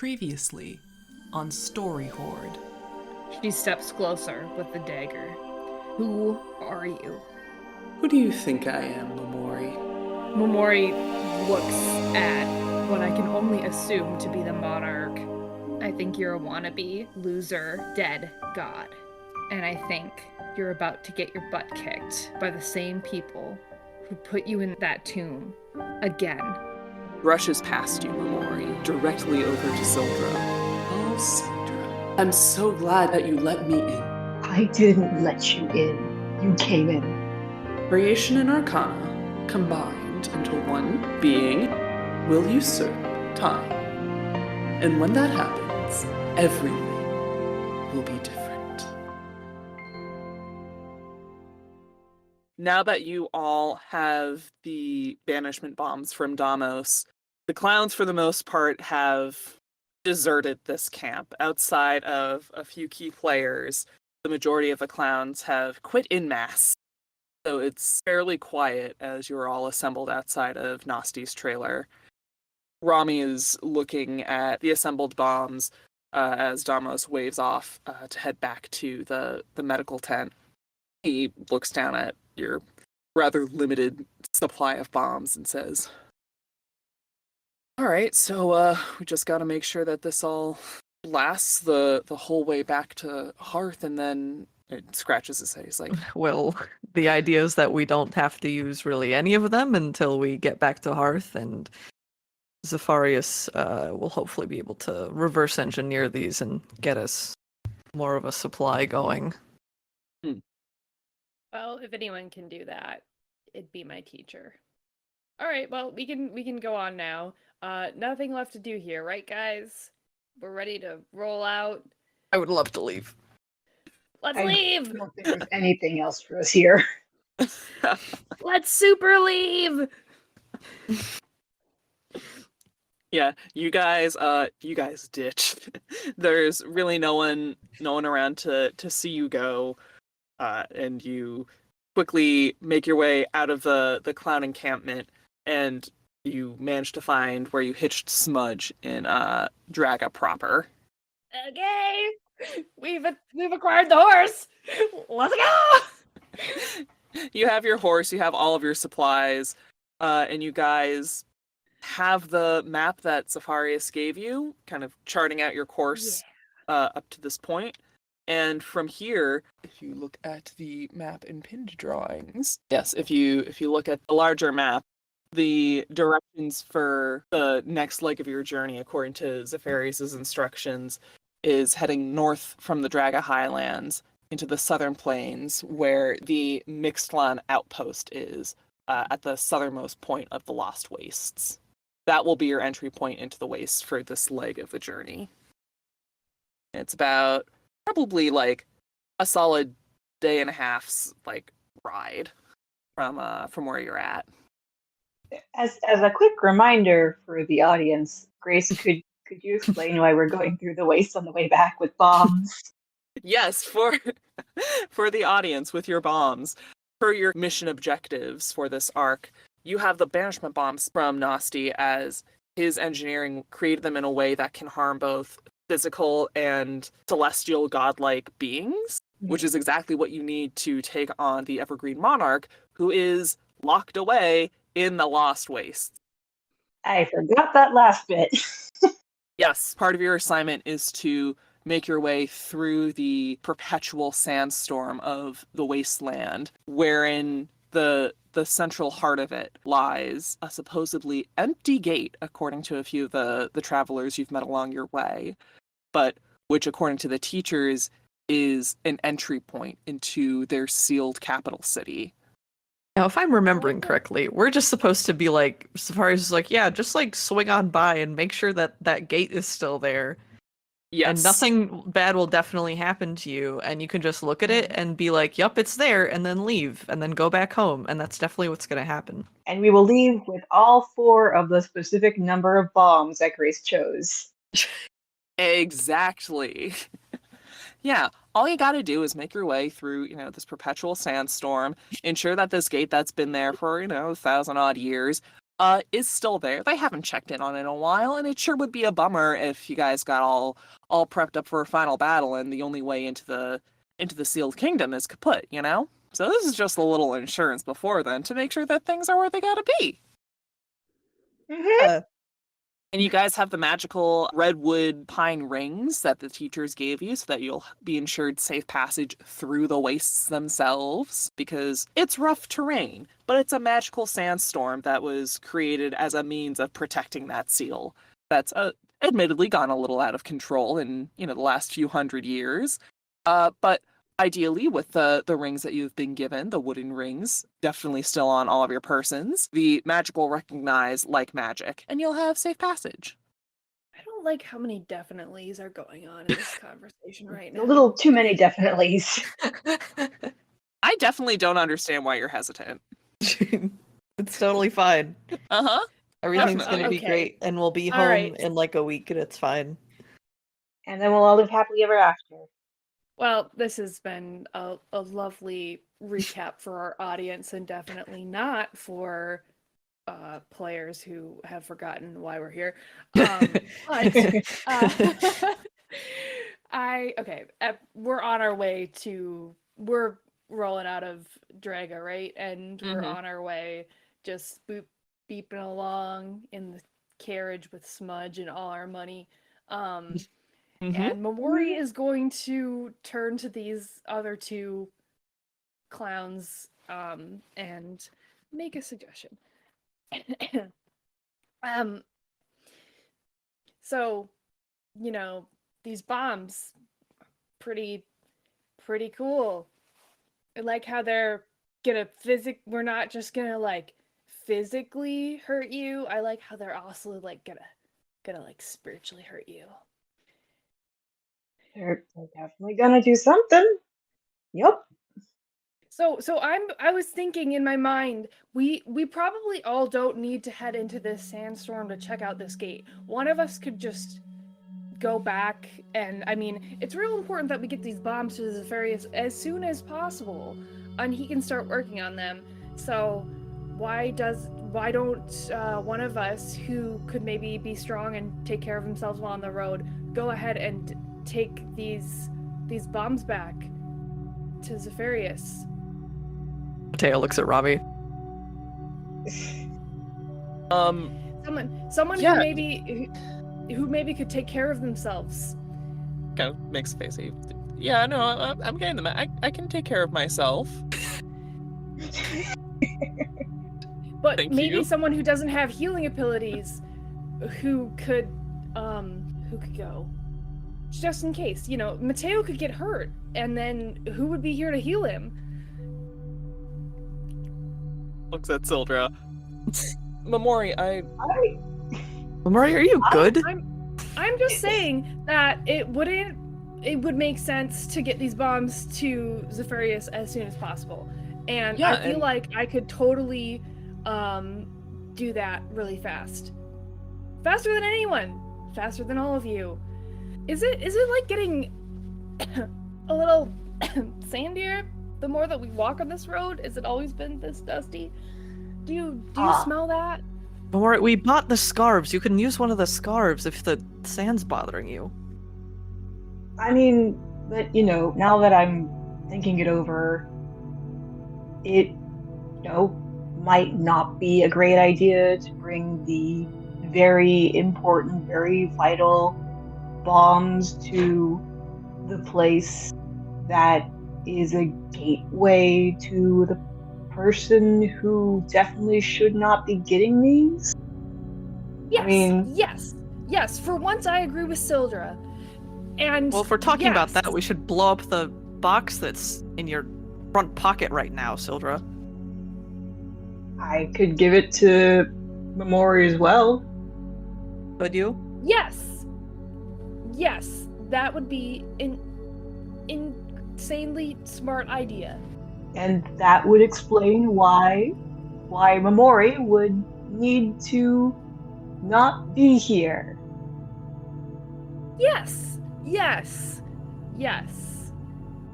Previously on Story Hoard. She steps closer with the dagger. Who are you? Who do you think I am, Momori? Momori looks at what I can only assume to be the Monarch. I think you're a wannabe, loser, dead god. And I think you're about to get your butt kicked by the same people who put you in that tomb again. Brushes past you, Momori, directly over to Sildra. Oh, Sildra, I'm so glad that you let me in. I didn't let you in. You came in. Creation and Arcana, combined into one being, will usurp time. And when that happens, everything will be different. Now that you all have the banishment bombs from Damos, the clowns, for the most part, have deserted this camp. Outside of a few key players, the majority of the clowns have quit en masse. So it's fairly quiet as you're all assembled outside of Nasti's trailer. Rami is looking at the assembled bombs as Damos waves off to head back to the medical tent. He looks down at your rather limited supply of bombs and says, all right, so we just got to make sure that this all lasts the whole way back to Hearth, and then it scratches his head. He's like, well, the idea is that we don't have to use really any of them until we get back to Hearth, and Zephyrius will hopefully be able to reverse engineer these and get us more of a supply going. Well, if anyone can do that, it'd be my teacher. All right, well, we can go on now. Nothing left to do here, right, guys? We're ready to roll out. I would love to leave. Let's I leave! don't think there's anything else for us here. Let's super leave! yeah, you guys ditch. There's really no one around to see you go, and you quickly make your way out of the clown encampment, and you manage to find where you hitched Smudge in Draga proper. Okay, we've acquired the horse. Let's go. You have your horse, you have all of your supplies, and you guys have the map that Zephyrius gave you, kind of charting out your course up to this point. And from here, if you look at the map in pinned drawings, yes, if you look at the larger map, the directions for the next leg of your journey, according to Zephyrius's instructions, is heading north from the Draga Highlands into the southern plains, where the Mixtlan outpost is, at the southernmost point of the Lost Wastes. That will be your entry point into the wastes for this leg of the journey. It's about probably like a solid day and a half's like ride from where you're at. As a quick reminder for the audience, Grace, could you explain why we're going through the waste on the way back with bombs? Yes, for the audience with your bombs. For your mission objectives for this arc, you have the banishment bombs from Nasti, as his engineering created them in a way that can harm both physical and celestial godlike beings, which is exactly what you need to take on the Evergreen Monarch, who is locked away in the Lost Wastes. I forgot that last bit. Yes, part of your assignment is to make your way through the perpetual sandstorm of the wasteland, wherein the central heart of it lies a supposedly empty gate, according to a few of the travelers you've met along your way, but which, according to the teachers, is an entry point into their sealed capital city. Now, if I'm remembering correctly, we're just supposed to be like, Safari's is like, yeah, just like swing on by and make sure that that gate is still there. Yes. And nothing bad will definitely happen to you, and you can just look at it and be like, yup, it's there, and then leave, and then go back home, and that's definitely what's going to happen. And we will leave with all 4 of the specific number of bombs that Grace chose. Exactly. Yeah, all you gotta do is make your way through, this perpetual sandstorm, ensure that this gate that's been there for, 1,000 odd years, is still there. They haven't checked in on it in a while, and it sure would be a bummer if you guys got all prepped up for a final battle and the only way into the sealed kingdom is kaput, you know? So this is just a little insurance before then to make sure that things are where they gotta be. Mhm. And you guys have the magical redwood pine rings that the teachers gave you so that you'll be ensured safe passage through the wastes themselves, because it's rough terrain, but it's a magical sandstorm that was created as a means of protecting that seal. That's admittedly gone a little out of control in, the last few hundred years. But ideally, with the rings that you've been given, the wooden rings, definitely still on all of your persons, the magic will recognize like magic, and you'll have safe passage. I don't like how many definitely's are going on in this conversation right now. A little too many definitelys. I definitely don't understand why you're hesitant. It's totally fine. Uh-huh. Everything's Definitely. gonna be Okay. great, and we'll be All home right. in like a week, and it's fine. And then we'll all live happily ever after. Well, this has been a lovely recap for our audience, and definitely not for players who have forgotten why we're here. But we're on our way to. We're rolling out of Draga, right? And we're Mhm. on our way, just beeping along in the carriage with Smudge and all our money. Mhm. And Momori is going to turn to these other two clowns and make a suggestion. So, these bombs, pretty cool. I like how they're gonna we're not just gonna like physically hurt you. I like how they're also like gonna like spiritually hurt you. They're definitely gonna do something. Yep. So I was thinking in my mind, we probably all don't need to head into this sandstorm to check out this gate. One of us could just go back, and I mean, it's real important that we get these bombs to the Zephyrius as soon as possible, and he can start working on them. So why don't one of us who could maybe be strong and take care of themselves while on the road go ahead and take these bombs back to Zephyrius? Mateo looks at Robbie. Someone Yeah. who maybe could take care of themselves. Kind of makes a face. Yeah, no, I'm getting them. I can take care of myself. But Thank maybe you. someone who doesn't have healing abilities who could go. Just in case, Mateo could get hurt, and then who would be here to heal him? Looks at Sildra. Momori, Mamori, are you good? I'm just saying that it would make sense to get these bombs to Zephyrius as soon as possible. And Yeah, I feel like I could totally do that really fast. Faster than anyone. Faster than all of you. Is it like getting a little sandier the more that we walk on this road? Has it always been this dusty? Do you smell that? Mamori, we bought the scarves. You can use one of the scarves if the sand's bothering you. I mean, but now that I'm thinking it over, it might not be a great idea to bring the very important, very vital bombs to the place that is a gateway to the person who definitely should not be getting these. Yes. For once, I agree with Sildra. And Well, if we're talking about yes. that, we should blow up the box that's in your front pocket right now, Sildra. I could give it to Momori as well. Could you? Yes, that would be an insanely smart idea. And that would explain why Momori would need to not be here. Yes.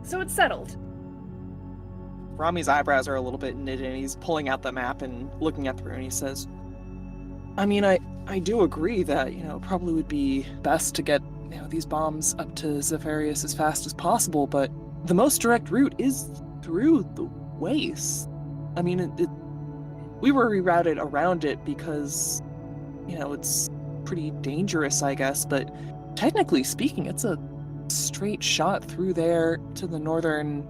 So it's settled. Rami's eyebrows are a little bit knitted, and he's pulling out the map and looking at the room, and he says, I mean, I do agree that, probably would be best to get, these bombs up to Zephyrius as fast as possible, but the most direct route is through the waste. I mean, we were rerouted around it because, it's pretty dangerous, I guess, but technically speaking, it's a straight shot through there to the northern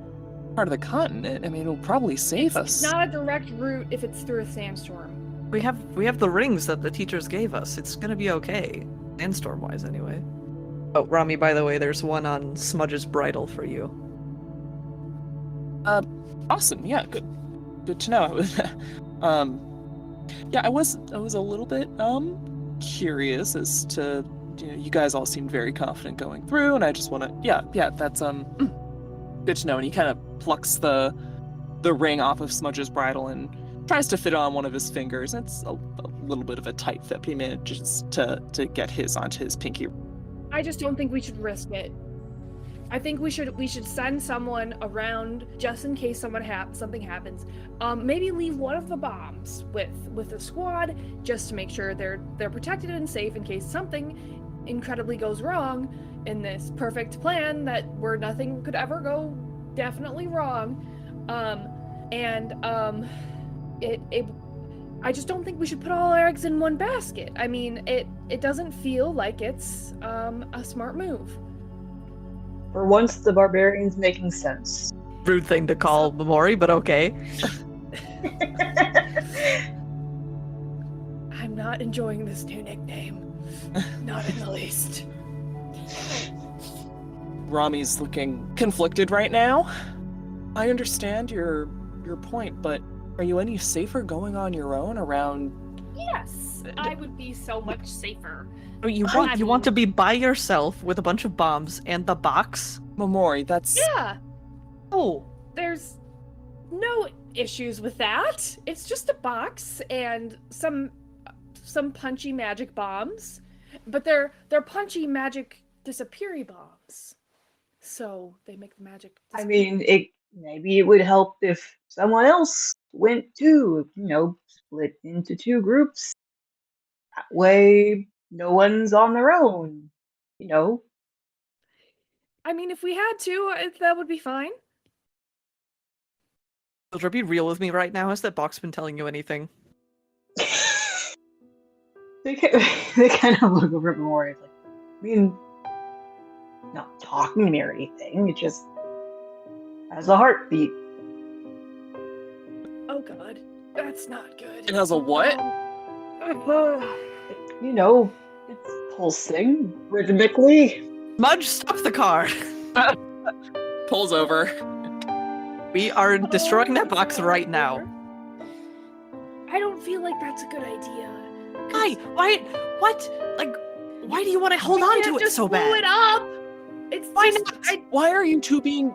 part of the continent. I mean, it'll probably save us. It's not a direct route if it's through a sandstorm. We have the rings that the teachers gave us. It's gonna be okay. Sandstorm-wise, anyway. Oh, Rami, by the way, there's one on Smudge's bridle for you. Awesome. Yeah, good to know. Yeah, I was a little bit curious as to, you guys all seemed very confident going through, and I just want to yeah, that's good to know. And he kind of plucks the ring off of Smudge's bridle and tries to fit it on one of his fingers. It's a little bit of a tight fit, but he manages to get his onto his pinky. I just don't think we should risk it. I think we should send someone around just in case something happens. Maybe leave one of the bombs with the squad just to make sure they're protected and safe in case something incredibly goes wrong in this perfect plan where nothing could ever go definitely wrong. I just don't think we should put all our eggs in one basket. I mean, it doesn't feel like it's a smart move. For once, the barbarian's making sense. Rude thing to call Momori, but okay. I'm not enjoying this new nickname. Not in the least. Rami's looking conflicted right now. I understand your point, but are you any safer going on your own around? Yes, I would be so much safer. You want to be by yourself with a bunch of bombs and the box? Momori, that's... Yeah. Oh. There's no issues with that. It's just a box and some punchy magic bombs. But they're punchy magic disappeary bombs. So they make the magic disappear. I mean, maybe it would help if someone else went too, split into two groups. That way, no one's on their own, I mean, if we had to, that would be fine. Silver, be real with me right now. Has that box been telling you anything? They kind of look over at Memorial like, I mean, not talking to me or anything. It just has a heartbeat. Oh god, that's not good. It has a what? It's pulsing rhythmically. Smudge, stop the car! Pulls over. We are destroying that box right now. I don't feel like that's a good idea. Why? What? Like, why do you want to hold on to it so bad? Blow it up! Why not? Why are you two being...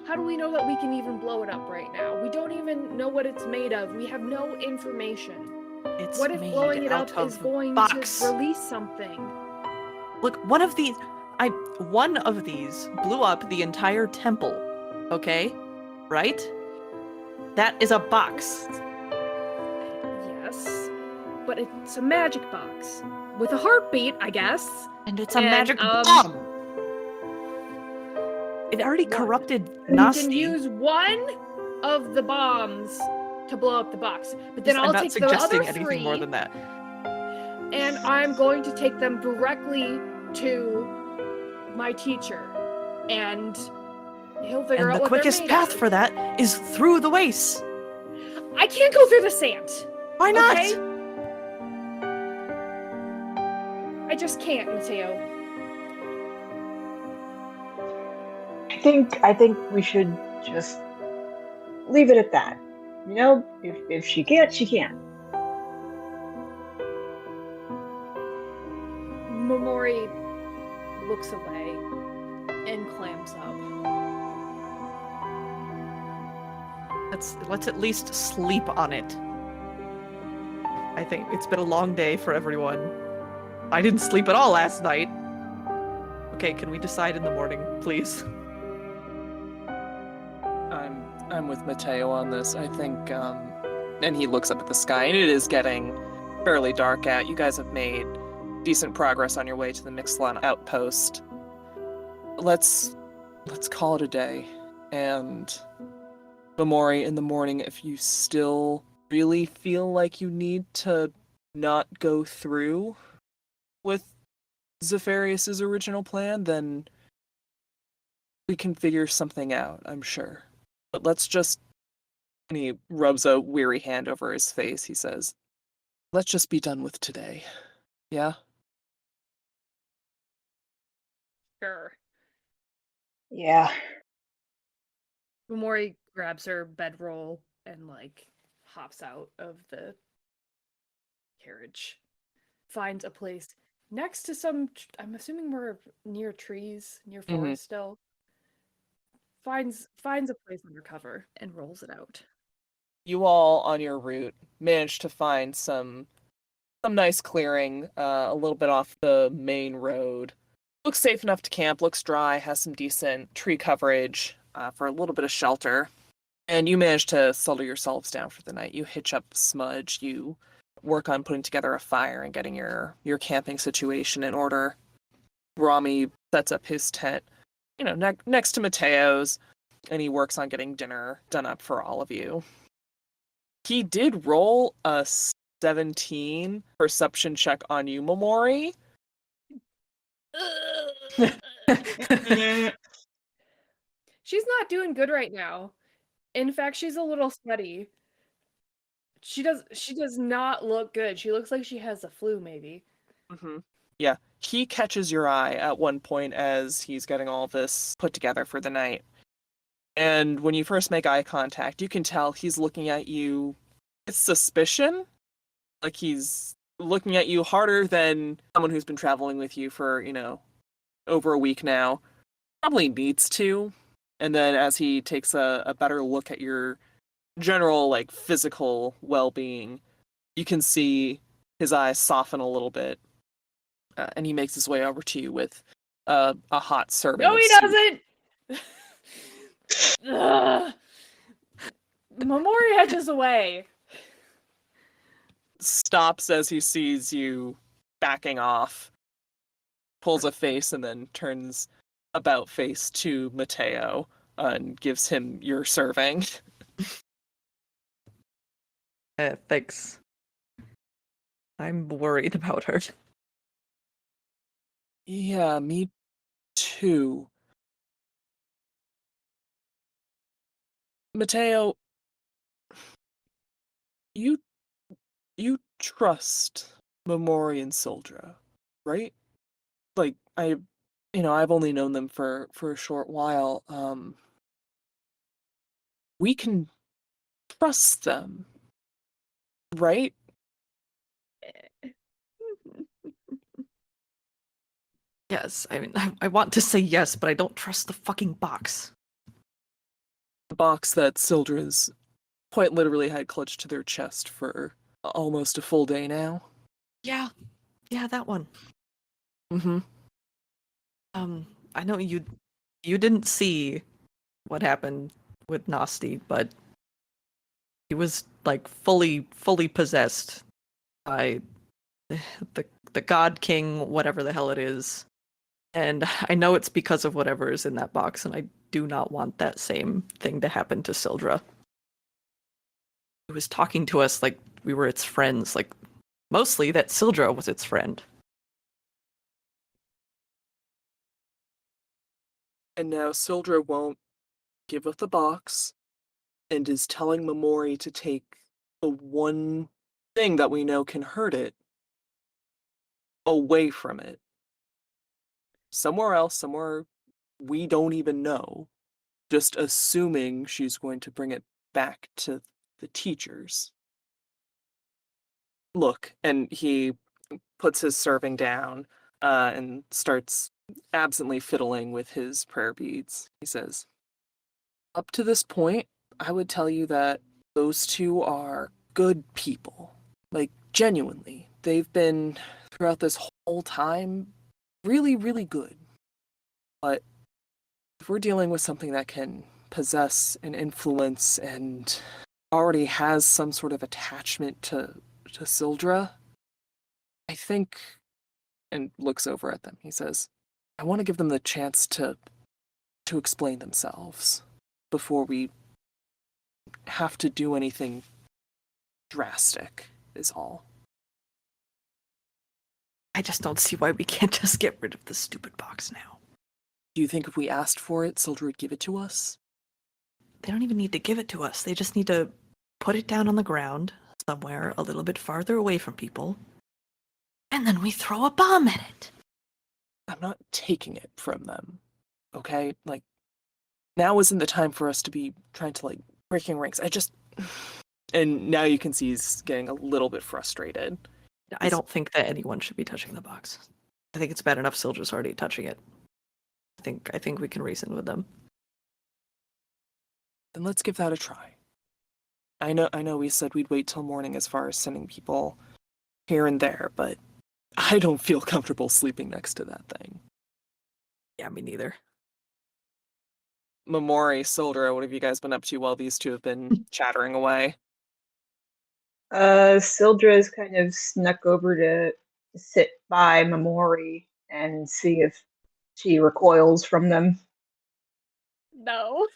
How do we know that we can even blow it up right now? We don't even know what it's made of. We have no information. What if blowing it up is going to release something? Look, one of these blew up the entire temple. Okay? Right? That is a box. Yes. But it's a magic box. With a heartbeat, I guess. And it's a magic bomb. It already corrupted Nasty. You can use one of the bombs to blow up the box. But then I'll take the other three. I'm not suggesting anything more than that. And I'm going to take them directly to my teacher. And he'll figure out what they're made of. And the quickest path for that is through the waste. I can't go through the sand. Why not? Okay? I just can't, Mateo. I think we should just leave it at that. If she can't, she can't. Momori looks away and clams up. Let's at least sleep on it. I think it's been a long day for everyone. I didn't sleep at all last night. Okay, can we decide in the morning, please? I'm with Mateo on this. I think And he looks up at the sky, and it is getting fairly dark out. You guys have made decent progress on your way to the Mixlan outpost. Let's call it a day. And Mamori, in the morning, if you still really feel like you need to not go through with Zephyrius's original plan, then we can figure something out, I'm sure. But let's just... And he rubs a weary hand over his face. He says, let's just be done with today. Yeah? Sure. Yeah. Mamori grabs her bedroll and, hops out of the carriage. Finds a place next to some... I'm assuming we're near trees, near forest still. Finds a place under cover and rolls it out. You all, on your route, manage to find some nice clearing, a little bit off the main road. Looks safe enough to camp, looks dry, has some decent tree coverage for a little bit of shelter. And you manage to settle yourselves down for the night. You hitch up Smudge, you work on putting together a fire and getting your camping situation in order. Rami sets up his tent, next to Mateo's, and he works on getting dinner done up for all of you. He did roll a 17 perception check on you, Mamori. She's not doing good right now. In fact, she's a little sweaty. She does not look good. She looks like she has the flu, maybe. Mm-hmm. Yeah. He catches your eye at one point as he's getting all this put together for the night. And when you first make eye contact, you can tell he's looking at you with suspicion. Like he's looking at you harder than someone who's been traveling with you for, over a week now. Probably needs to. And then as he takes a better look at your general, physical well-being, you can see his eyes soften a little bit. And he makes his way over to you with a hot serving. No, of he soup. doesn't! Ugh. Mamori edges away. Stops as he sees you backing off, pulls a face, and then turns about face to Mateo and gives him your serving. Thanks. I'm worried about her. Yeah, me too. Mateo, you trust Mamori and Sildra, right? I've only known them for a short while. We can trust them, right? Yes, I want to say yes, but I don't trust the fucking box. The box that Sildra's quite literally had clutched to their chest for almost a full day now. Yeah, that one. Mm-hmm. I know you didn't see what happened with Nasty, but he was fully possessed by the God King, whatever the hell it is. And I know it's because of whatever is in that box, and I do not want that same thing to happen to Sildra. It was talking to us like we were its friends, mostly that Sildra was its friend. And now Sildra won't give up the box and is telling Mamori to take the one thing that we know can hurt it away from it. Somewhere else, somewhere we don't even know, just assuming she's going to bring it back to the teachers. Look, and he puts his serving down and starts absently fiddling with his prayer beads. He says, up to this point, I would tell you that those two are good people. Genuinely. They've been, throughout this whole time, really, really good. But if we're dealing with something that can possess and influence and already has some sort of attachment to Sildra, I think, and looks over at them. He says, I want to give them the chance to explain themselves before we have to do anything drastic, is all. I just don't see why we can't just get rid of the stupid box now. Do you think if we asked for it, Sildra would give it to us? They don't even need to give it to us. They just need to put it down on the ground somewhere a little bit farther away from people. And then we throw a bomb at it. I'm not taking it from them, okay? Like, now isn't the time for us to be trying to, like, breaking ranks. And now you can see he's getting a little bit frustrated. I don't think that anyone should be touching the box. I think it's bad enough Sildra's already touching it. I think we can reason with them. Then let's give that a try. I know we said we'd wait till morning as far as sending people here and there, but I don't feel comfortable sleeping next to that thing. Yeah, me neither. Mamori, Sildra, what have you guys been up to while these two have been chattering away? Sildra's kind of snuck over to sit by Mamori and see if she recoils from them. No.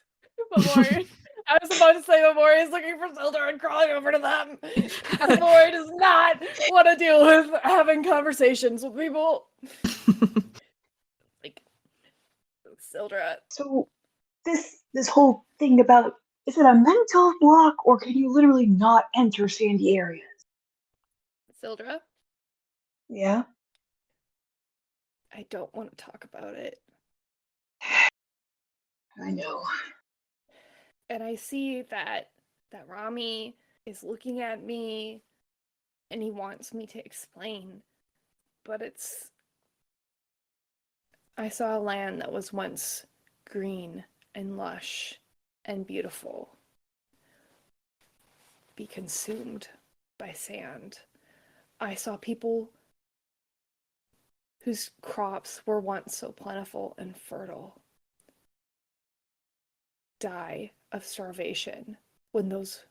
Mamori. I was about to say Mamori is looking for Sildra and crawling over to them. Mamori does not want to deal with having conversations with people. Like, Sildra. So this whole thing about, is it a mental block or can you literally not enter sandy areas? Sildra? Yeah? I don't want to talk about it. I know. And I see that Rami is looking at me and he wants me to explain. But I saw a land that was once green and lush and beautiful be consumed by sand. I saw people whose crops were once so plentiful and fertile die of starvation when those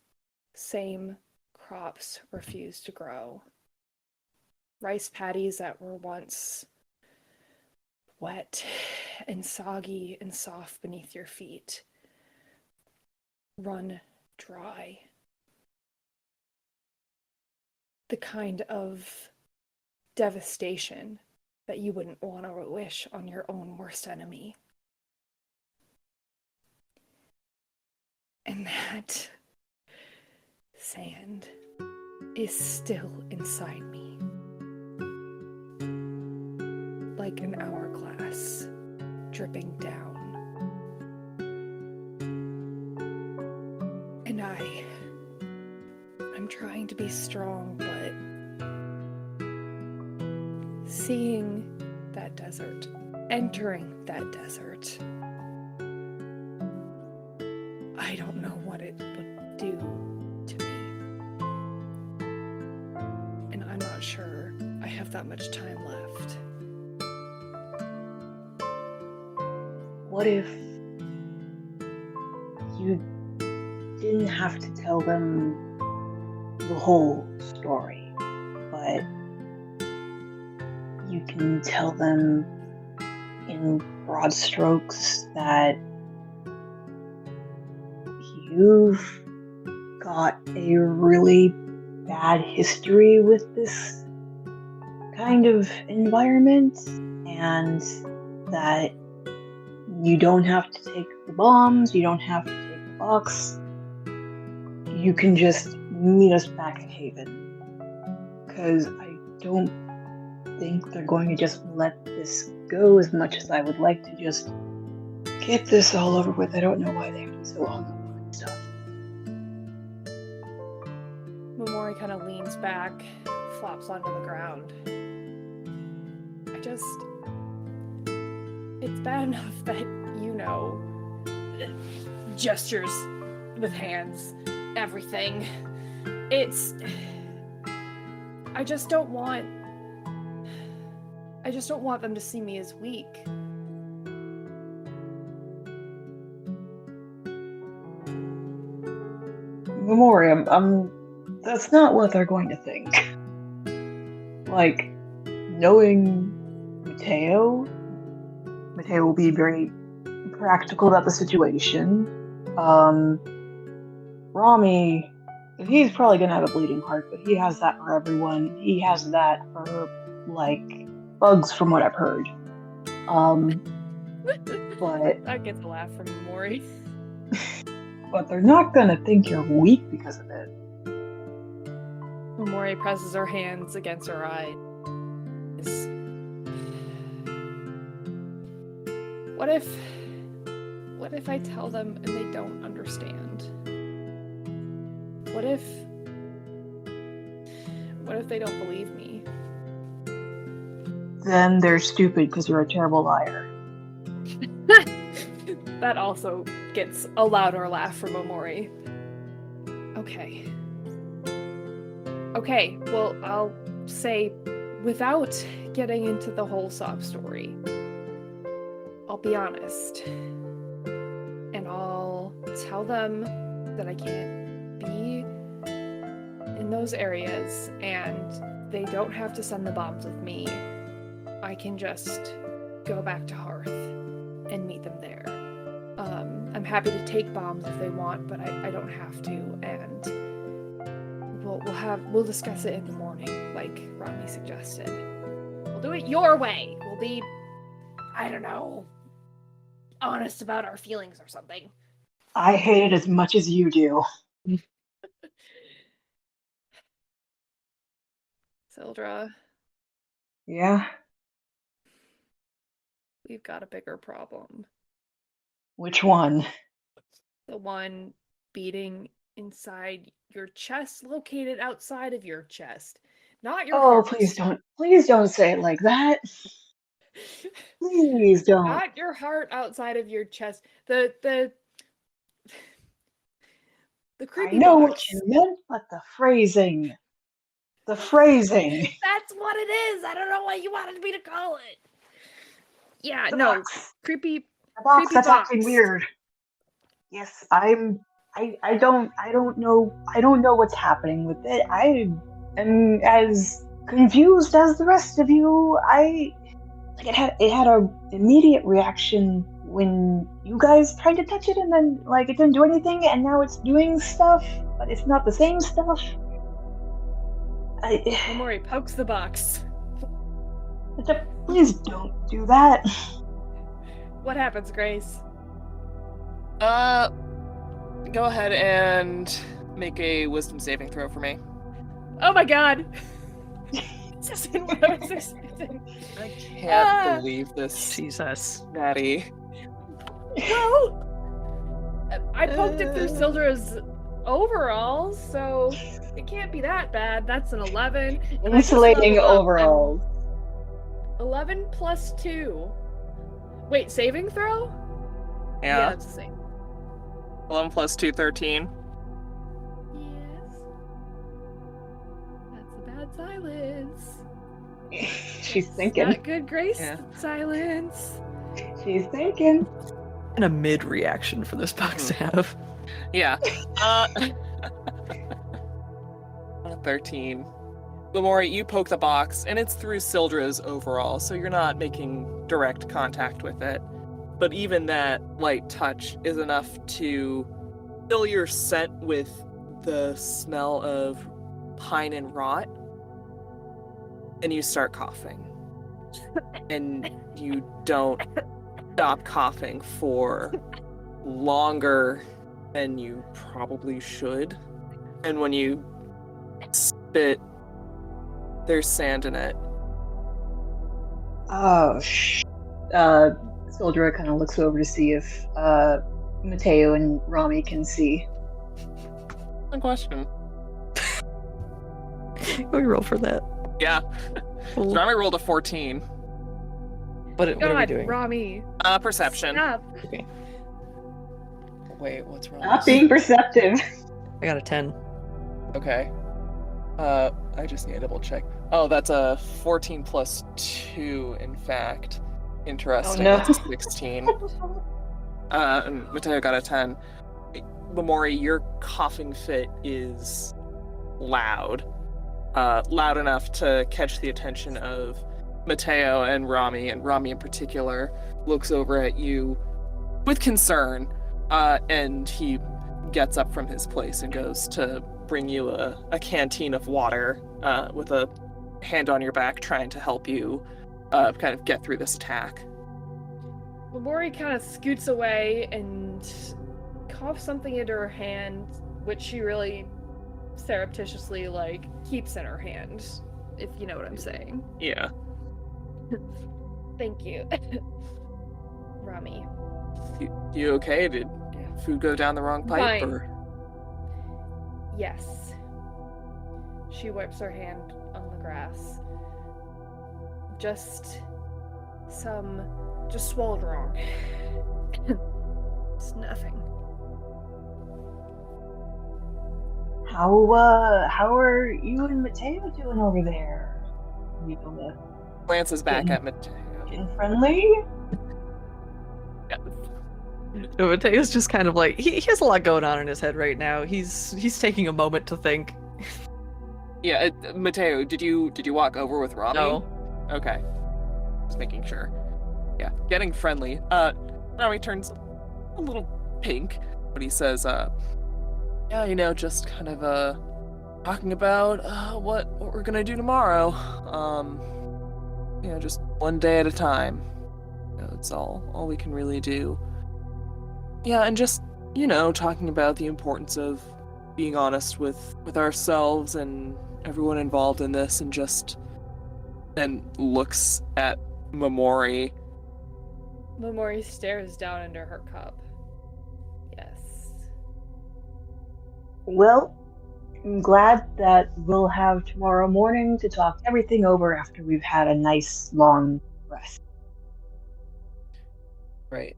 same crops refused to grow. Rice paddies that were once wet and soggy and soft beneath your feet run dry. The kind of devastation that you wouldn't want to wish on your own worst enemy. And that sand is still inside me. Like an hourglass dripping down. And I'm trying to be strong, but seeing that desert, entering that desert, I don't know what it would do to me. And I'm not sure I have that much time left. What if you didn't have to tell them the whole story, but you can tell them in broad strokes that you've got a really bad history with this kind of environment, and that you don't have to take the bombs, you don't have to take the box, you can just meet us back at Haven. Because I don't think they're going to just let this go as much as I would like to just get this all over with. I don't know why they have to be so hung up on stuff. Mamori kind of leans back, flops onto the ground. It's bad enough that, gestures with hands, everything. I just don't want them to see me as weak. Memoriam, that's not what they're going to think. Like, knowing Mateo will be very practical about the situation. Rami, he's probably gonna have a bleeding heart, but he has that for everyone. He has that for, like, bugs from what I've heard. But That gets a laugh from Mori. but they're not gonna think you're weak because of it. Mori presses her hands against her eyes. What if I tell them and they don't understand? What if they don't believe me? Then they're stupid because you're a terrible liar. That also gets a louder laugh from Omori. Okay, well, I'll say, without getting into the whole sob story, I'll be honest. And I'll tell them that I can't be in those areas, and they don't have to send the bombs with me. I can just go back to Hearth and meet them there. I'm happy to take bombs if they want, but I don't have to, and we'll discuss it in the morning, like Rami suggested. We'll do it your way. We'll be, I don't know, honest about our feelings or something. I hate it as much as you do. Sildra, Yeah? we've got a bigger problem. Which one? The one beating inside your chest, located outside of your chest. Not your Oh, heart. please don't say it like that. Please don't. Not your heart outside of your chest. The creepy I know box. what you meant, but the phrasing. The phrasing. That's what it is. I don't know what you wanted me to call it. Yeah, The no. box. Creepy. The box Creepy that's box. acting weird. Yes, I don't know what's happening with it. I am as confused as the rest of you. It had a immediate reaction when you guys tried to touch it, and then it didn't do anything, and now it's doing stuff, but it's not the same stuff. Omori pokes the box. Please don't do that. What happens, Grace? Go ahead and make a wisdom saving throw for me. Oh my god! This isn't what I was expecting. I can't believe this, Jesus. Natty. Well, I poked it through Sildra's overalls, so it can't be that bad. That's an 11. and I just Insulating leveled up. overalls. 11 plus 2. Wait, saving throw? Yeah. That's the same. 11 plus 2, 13. Yes. That's a bad silence. She's It's thinking. not good, Grace. Yeah. Silence. She's thinking. And a mid reaction for this box to have. Yeah. 13. Lamori, you poke the box, and it's through Sildra's overall, so you're not making direct contact with it. But even that light touch is enough to fill your scent with the smell of pine and rot, and you start coughing. And you don't stop coughing for longer than you probably should. And when you spit, there's sand in it. Oh, Sildra kind of looks over to see if Mateo and Rami can see. Good question. We roll for that. Yeah. Cool. Rami rolled a 14. What are we God, doing? Rami. Perception. Stop. Okay. Wait, what's wrong? Not being perceptive. I got a 10. Okay. I just need to double check. Oh, that's a 14 plus 2, in fact. Interesting. Oh, no. That's a 16. And Mateo got a 10. Lamori, you're coughing fit is loud. Loud enough to catch the attention of Mateo and Rami in particular looks over at you with concern, and he gets up from his place and goes to bring you a canteen of water, with a hand on your back, trying to help you kind of get through this attack. Mamori kind of scoots away and coughs something into her hand, which she really surreptitiously, keeps in her hand, if you know what I'm saying. Yeah. Thank you. Rami. You okay? Did food go down the wrong pipe? Fine. Or? Yes. She wipes her hand on the grass. Just swallowed wrong. It's nothing. How are you and Mateo doing over there? You Glances back at Mateo. getting friendly? Yeah. So Mateo's just kind of like he has a lot going on in his head right now. He's taking a moment to think. Yeah, Mateo, did you walk over with Rami? No. Okay. Just making sure. Yeah, getting friendly. Rami turns a little pink, but he says, yeah, just kind of talking about what we're gonna do tomorrow. Just one day at a time. It's all we can really do. Yeah, and just, talking about the importance of being honest with ourselves and everyone involved in this, and looks at Mamori. Mamori stares down into her cup. Yes. Well, I'm glad that we'll have tomorrow morning to talk everything over after we've had a nice long rest. Right.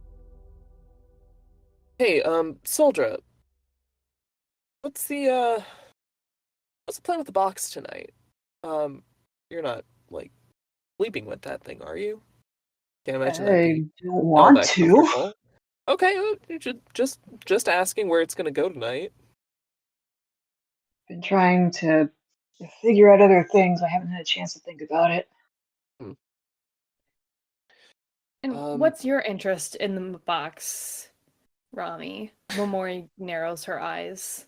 Hey, Soldra, what's the plan with the box tonight? You're not, sleeping with that thing, are you? Can't imagine that'd I be don't all want that to. comfortable. Okay, just asking where it's gonna go tonight. Been trying to figure out other things. I haven't had a chance to think about it. And what's your interest in the box, Rami? Mamori narrows her eyes.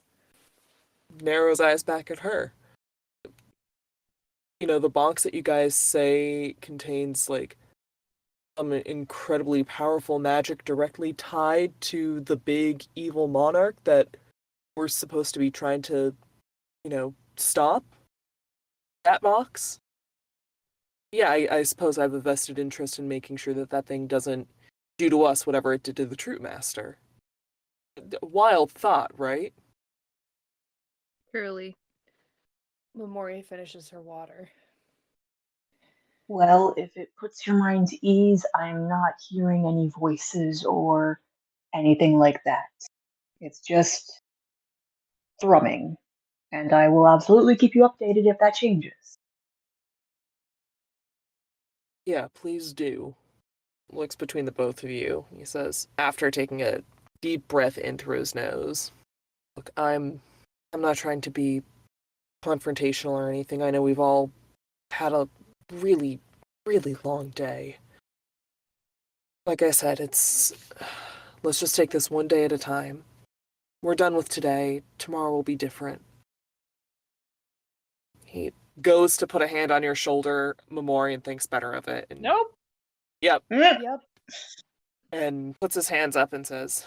Narrows eyes back at her. The box that you guys say contains, some incredibly powerful magic directly tied to the big evil monarch that we're supposed to be trying to, stop? That box? Yeah, I suppose I have a vested interest in making sure that thing doesn't do to us whatever it did to the Troop Master. Wild thought, right? Truly. Mamori finishes her water. Well, if it puts your mind at ease, I'm not hearing any voices or anything like that. It's just thrumming. And I will absolutely keep you updated if that changes. Yeah, please do. Looks between the both of you, he says, after taking a deep breath in through his nose. Look, I'm not trying to be confrontational or anything. I know we've all had a really, really long day. Like I said, let's just take this one day at a time. We're done with today. Tomorrow will be different. He goes to put a hand on your shoulder, Mamori, and thinks better of it. And, Nope. Yep. Yep. And puts his hands up and says,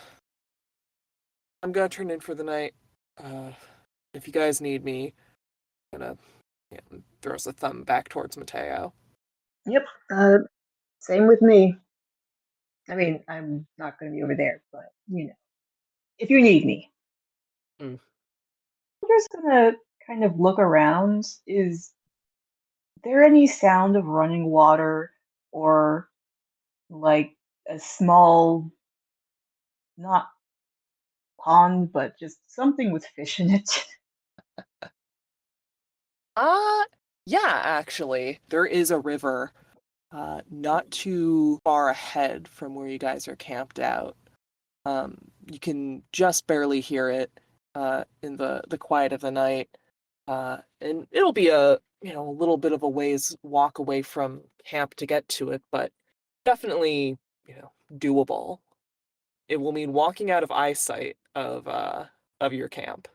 I'm gonna turn in for the night. If you guys need me, I'm gonna... throws a thumb back towards Mateo. Yep. Same with me. I mean, I'm not going to be over there, but, if you need me. I'm just going to kind of look around. Is there any sound of running water or, a small, not pond, but just something with fish in it? Yeah, actually. There is a river not too far ahead from where you guys are camped out. You can just barely hear it. in the quiet of the night. And it'll be a little bit of a ways walk away from camp to get to it, but definitely, doable. It will mean walking out of eyesight of your camp.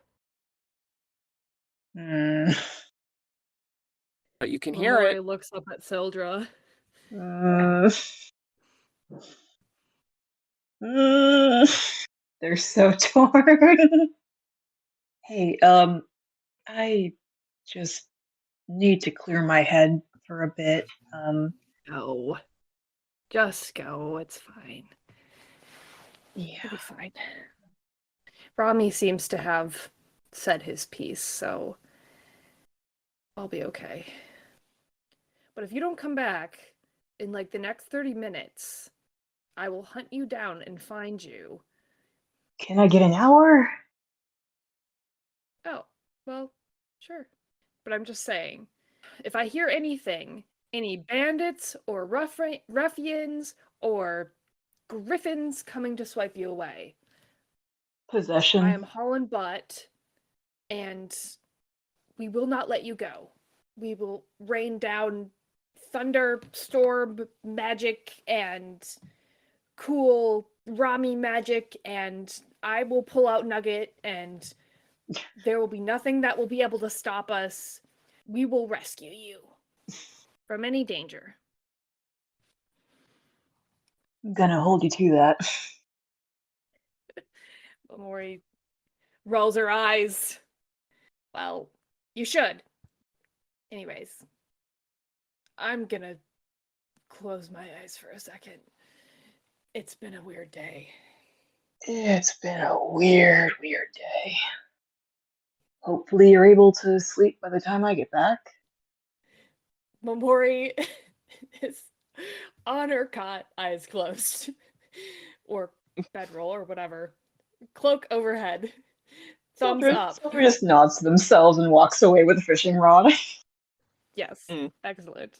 Mm, But you can hear Omori it. looks up at Sildra. they're so torn. Hey, I just need to clear my head for a bit. Go. Just go. It's fine. Yeah. It'll be fine. Rami seems to have said his piece, so I'll be okay. But if you don't come back in like the next 30 minutes, I will hunt you down and find you. Can I get an hour? Oh, well, sure. But I'm just saying, if I hear anything, any bandits or ruffians or griffins coming to swipe you away, Possession. I am hauling butt, and we will not let you go. We will rain down thunder, storm, magic, and cool Rami magic, and I will pull out Nugget, and there will be nothing that will be able to stop us. We will rescue you from any danger. I'm gonna hold you to that. Omori rolls her eyes. Well, you should. Anyways, I'm gonna close my eyes for a second. It's been a weird day. It's been a weird day. Hopefully you're able to sleep by the time I get back. Momori is on her cot, eyes closed. Or bedroll or whatever. Cloak overhead. Thumbs up. Someone just nods to themselves and walks away with a fishing rod. Yes. Excellent.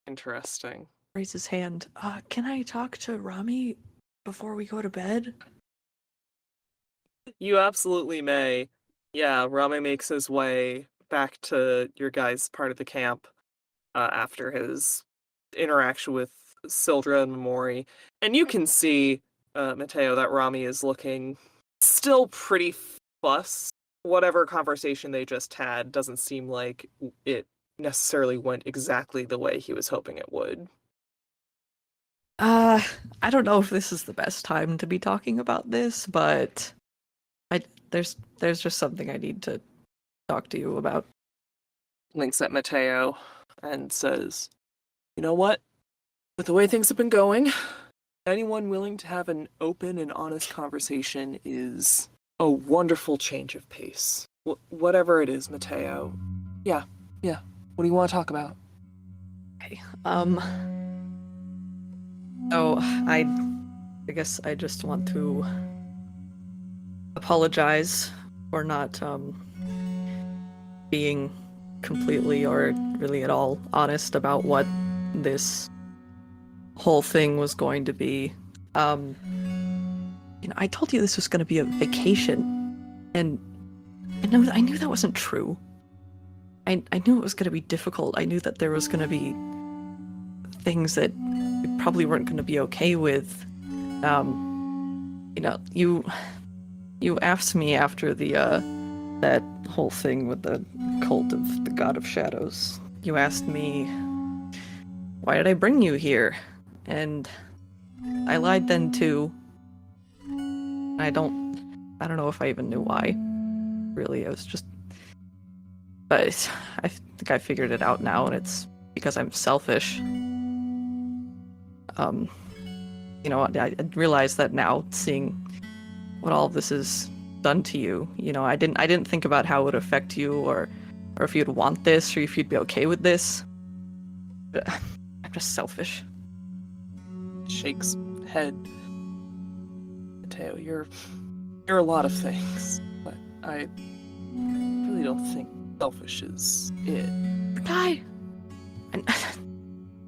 Interesting. Raise his hand. Can I talk to Rami before we go to bed? You absolutely may. Yeah, Rame makes his way back to your guys' part of the camp after his interaction with Sildra and Mamori. And you can see, Mateo, that Rami is looking still pretty fussed. Whatever conversation they just had doesn't seem like it necessarily went exactly the way he was hoping it would. I don't know if this is the best time to be talking about this, but there's just something I need to talk to you about. Links at Mateo and says, "You know what? With the way things have been going, anyone willing to have an open and honest conversation is a wonderful change of pace. Whatever it is, Mateo. Yeah. What do you want to talk about?" Okay. So I guess I just want to apologize for not being completely or really at all honest about what this whole thing was going to be. I told you this was going to be a vacation, and I knew that wasn't true. I knew it was going to be difficult. I knew that there was going to be things that we probably weren't going to be okay with. You asked me after the that whole thing with the cult of the God of Shadows. You asked me, why did I bring you here? And I lied then too. I don't know if I even knew why. Really, I was just... But I think I figured it out now, and it's because I'm selfish. I realize that now, seeing what all of this has done to you. I didn't think about how it would affect you, or if you'd want this, or if you'd be okay with this. But I'm just selfish. Shakes head. Mateo, you're a lot of things, but I really don't think selfish is it.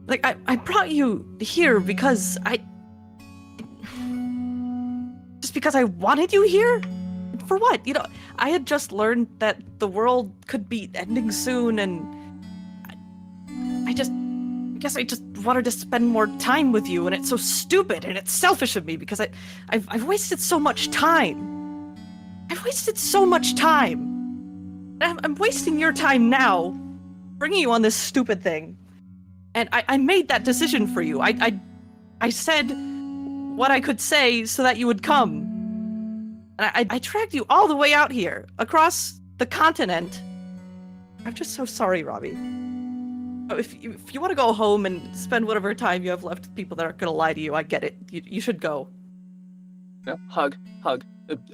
But I brought you here because just because I wanted you here? For what? I had just learned that the world could be ending soon, and I guess I just wanted to spend more time with you, and it's so stupid and it's selfish of me because I've wasted so much time. I've wasted so much time. I'm wasting your time now, bringing you on this stupid thing. And I made that decision for you. I said what I could say so that you would come. And I dragged you all the way out here, across the continent. I'm just so sorry, Robbie. If you want to go home and spend whatever time you have left with people that aren't going to lie to you, I get it. You should go. No, hug.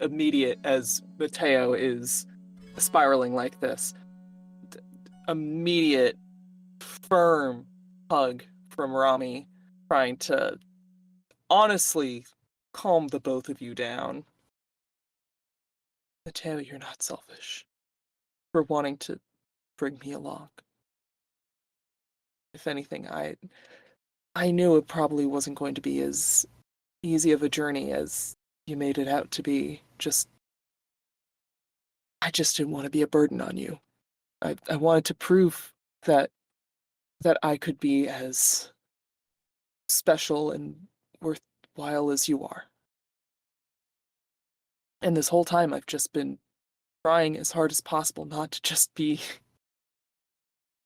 Immediate as Mateo is spiraling like this. Immediate, firm hug from Rami, trying to honestly calm the both of you down. Mateo, you're not selfish for wanting to bring me along. If anything, I knew it probably wasn't going to be as easy of a journey as you made it out to be. I just didn't want to be a burden on you. I wanted to prove that I could be as special and worthwhile as you are. And this whole time I've just been trying as hard as possible not to just be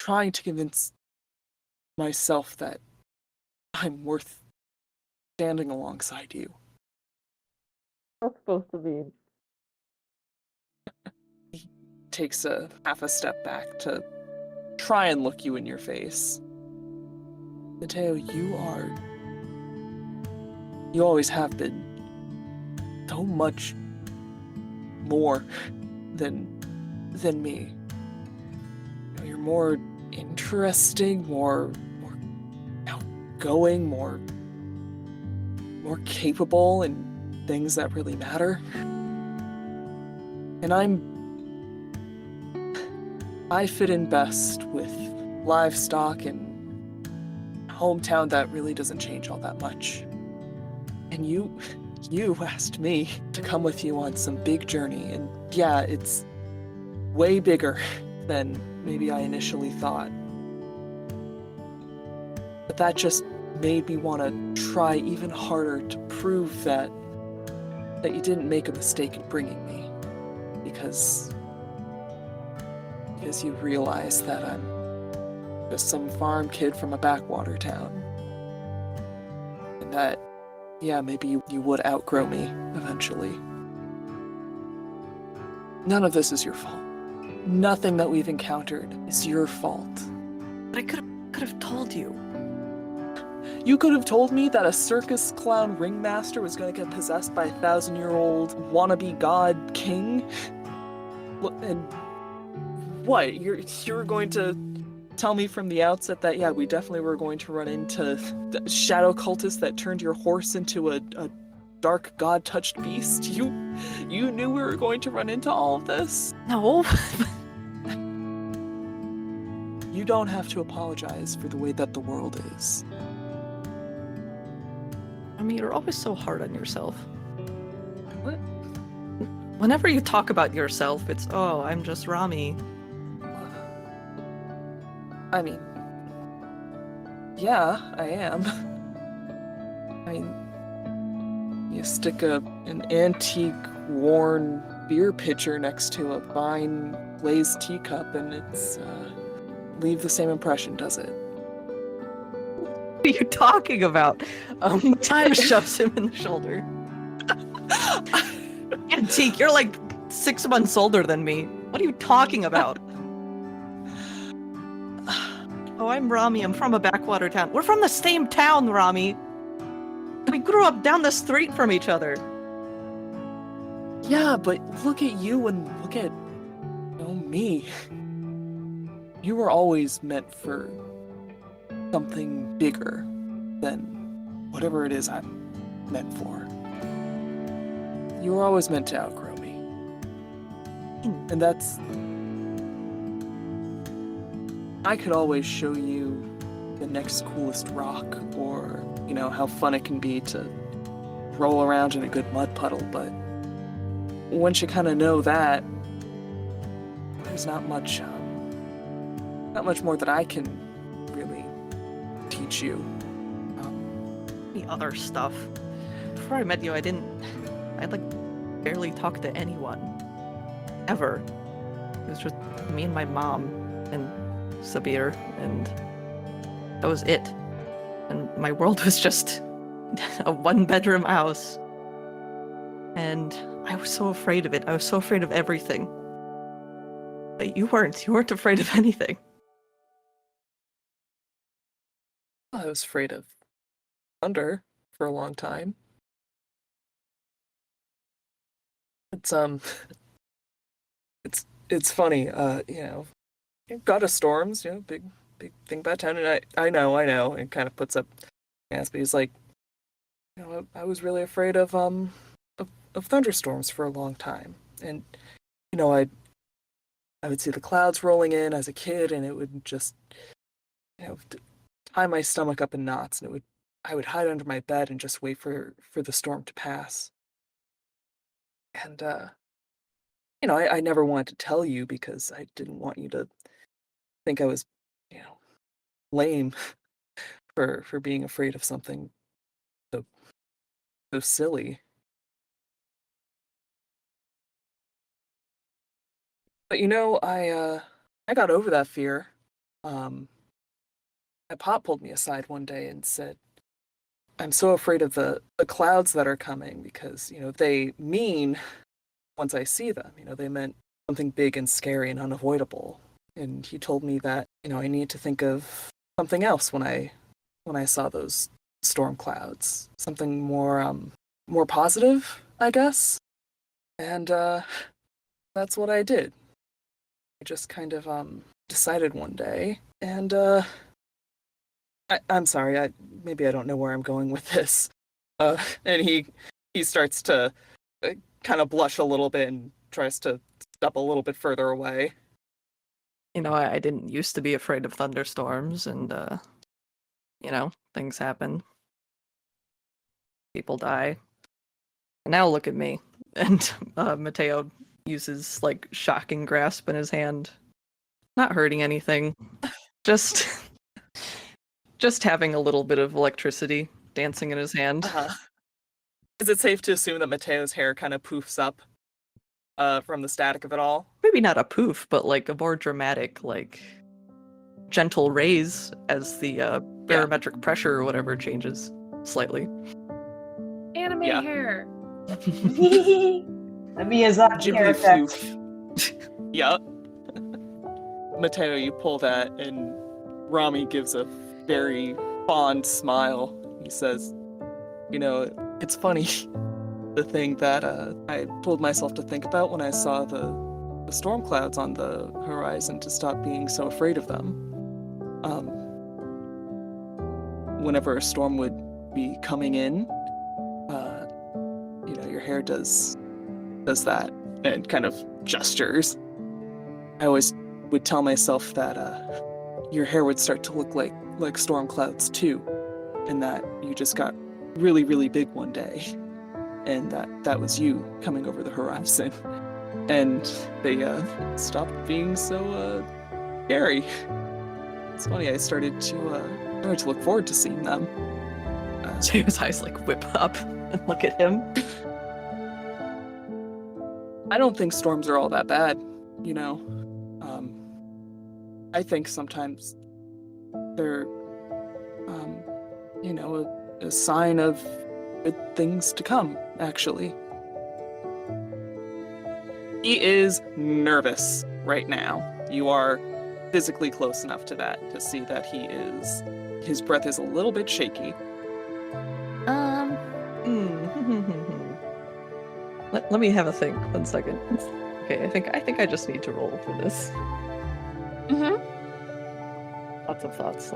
trying to convince myself that I'm worth standing alongside you. That's supposed to be. He takes a half a step back to try and look you in your face. Mateo, you always have been so much more than me. You're more interesting, more outgoing, more capable in things that really matter. And I fit in best with livestock and a hometown that really doesn't change all that much. And you asked me to come with you on some big journey, and yeah, it's way bigger than maybe I initially thought. But that just made me want to try even harder to prove that you didn't make a mistake in bringing me. Because you realize that I'm just some farm kid from a backwater town. And that, yeah, maybe you would outgrow me eventually. None of this is your fault. Nothing that we've encountered is your fault. But I could have told you. You could have told me that a circus clown ringmaster was going to get possessed by a 1,000-year-old wannabe god king? And what? You're going to tell me from the outset that, yeah, we definitely were going to run into the shadow cultists that turned your horse into a dark god-touched beast? You knew we were going to run into all of this? No. You don't have to apologize for the way that the world is. I mean, you're always so hard on yourself. What? Whenever you talk about yourself, it's, oh, I'm just Rami. I mean, yeah, I am. I mean, you stick an antique, worn beer pitcher next to a fine glazed teacup and it's, leave the same impression, does it? What are you talking about? Time shoves him in the shoulder. Antique, you're like 6 months older than me. What are you talking about? Oh, I'm Rami. I'm from a backwater town. We're from the same town, Rami. We grew up down the street from each other. Yeah, but look at you and look at, me. You were always meant for something bigger than whatever it is I'm meant for. You were always meant to outgrow me. And that's... I could always show you the next coolest rock, or, how fun it can be to roll around in a good mud puddle, but once you kind of know that, there's not much more that I can really teach you. The other stuff. Before I met you, I'd like barely talk to anyone. Ever. It was just me and my mom and Sabir, and that was it. And my world was just a one-bedroom house. And I was so afraid of it. I was so afraid of everything. But you weren't. You weren't afraid of anything. I was afraid of thunder for a long time. It's funny, God of Storms, big thing about town, and I know, and kind of puts up ass, but he's like, I was really afraid of thunderstorms for a long time, and I would see the clouds rolling in as a kid, and it would just tie my stomach up in knots, and I would hide under my bed and just wait for the storm to pass. And I never wanted to tell you because I didn't want you to think I was, lame for being afraid of something so silly. But I got over that fear. My pop pulled me aside one day and said, I'm so afraid of the clouds that are coming because, they mean, once I see them, they meant something big and scary and unavoidable. And he told me that, I need to think of something else when I saw those storm clouds. Something more positive, I guess. And that's what I did. I just kind of decided one day, and I'm sorry, maybe I don't know where I'm going with this. And he starts to kind of blush a little bit and tries to step a little bit further away. I didn't used to be afraid of thunderstorms, and things happen. People die. And now look at me. And Mateo uses shocking grasp in his hand. Not hurting anything. Just having a little bit of electricity dancing in his hand. Uh-huh. Is it safe to assume that Mateo's hair kind of poofs up from the static of it all? Maybe not a poof, but a more dramatic, gentle raise as the barometric pressure or whatever changes slightly. Anime hair. The Miyazaki hair effect. Yup. Mateo, you pull that, and Rami gives a very fond smile. He says, it's funny, the thing that I told myself to think about when I saw the storm clouds on the horizon, to stop being so afraid of them. Whenever a storm would be coming in, your hair does that and kind of gestures. I always would tell myself that your hair would start to look like storm clouds too, and that you just got really, really big one day, and that was you coming over the horizon, and they stopped being so scary. It's funny, I started to look forward to seeing them. His eyes whip up and look at him. I don't think storms are all that bad, I think sometimes they're, a sign of good things to come, actually. He is nervous right now. You are physically close enough to that to see that his breath is a little bit shaky. Let me have a think. 1 second. Okay, I think I just need to roll for this. Lots of thoughts.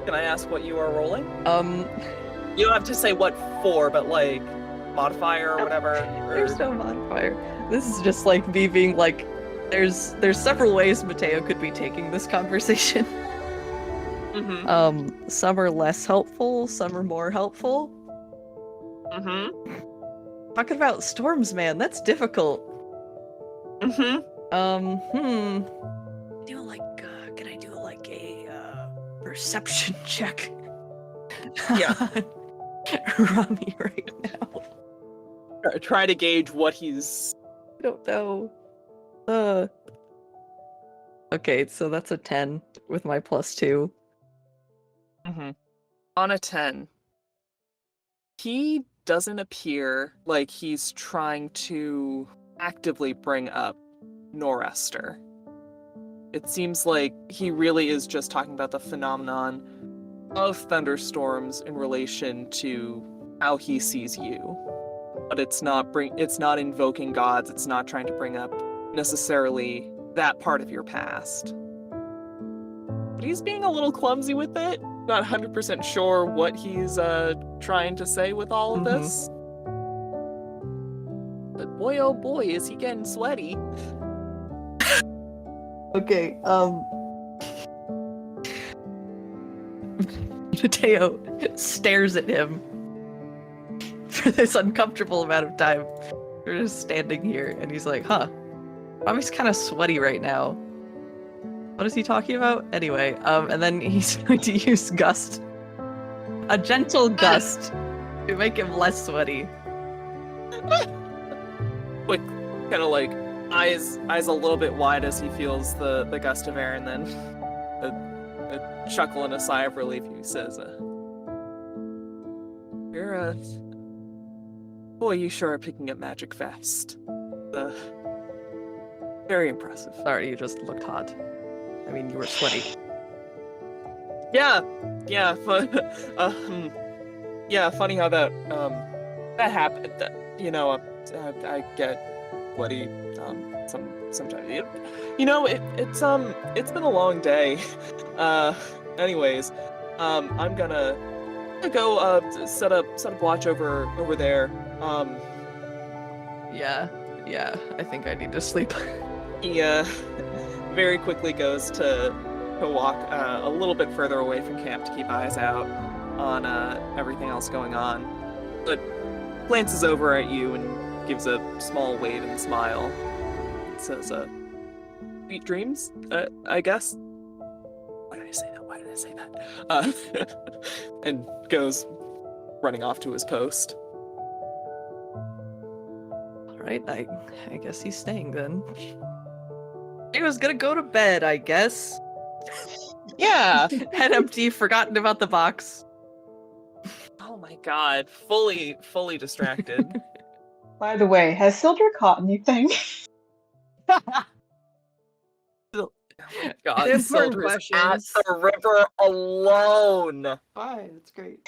Can I ask what you are rolling? You don't have to say what for, but modifier or whatever. There's no modifier. This is just me being there's several ways Mateo could be taking this conversation. Mm-hmm. Some are less helpful, some are more helpful. Mm-hmm. Talking about storms, man, that's difficult. Mm-hmm. Do like, can I do like a perception check? Yeah. Rami right now. Try to gauge what he's. I don't know. Okay, so that's a 10 with my +2. Mm-hmm. On a 10, he doesn't appear like he's trying to actively bring up Norester. It seems like he really is just talking about the phenomenon of thunderstorms in relation to how he sees you. But it's not invoking gods, it's not trying to bring up necessarily that part of your past. But he's being a little clumsy with it. Not 100% sure what he's trying to say with all of this. But boy, oh boy, is he getting sweaty. Okay, Mateo stares at him for this uncomfortable amount of time. They're just standing here, and he's like, huh, Rami's kind of sweaty right now. What is he talking about? Anyway, and then he's going to use Gust. A gentle gust to make him less sweaty. Quick, kind of like, eyes a little bit wide as he feels the gust of air, and then a chuckle and a sigh of relief. He says, "You're boy, you sure are picking up magic fast. Very impressive." Sorry, you just looked hot. I mean, you were sweaty. Yeah, yeah. Funny how that happened. I get sweaty sometimes. It's been a long day. Anyways, I'm gonna go set up watch over there. Yeah, I think I need to sleep. He very quickly goes to walk a little bit further away from camp to keep eyes out on everything else going on, but glances over at you and gives a small wave and smile. It says, "Sweet dreams, I guess." Why did I say that? And goes running off to his post. Alright, I guess he's staying then. He was gonna go to bed, I guess. Yeah. Head empty, forgotten about the box. Oh my god, fully distracted. By the way, has Sildra caught anything? Oh my god, The important Sildra's at questions. the river alone. Fine, it's great.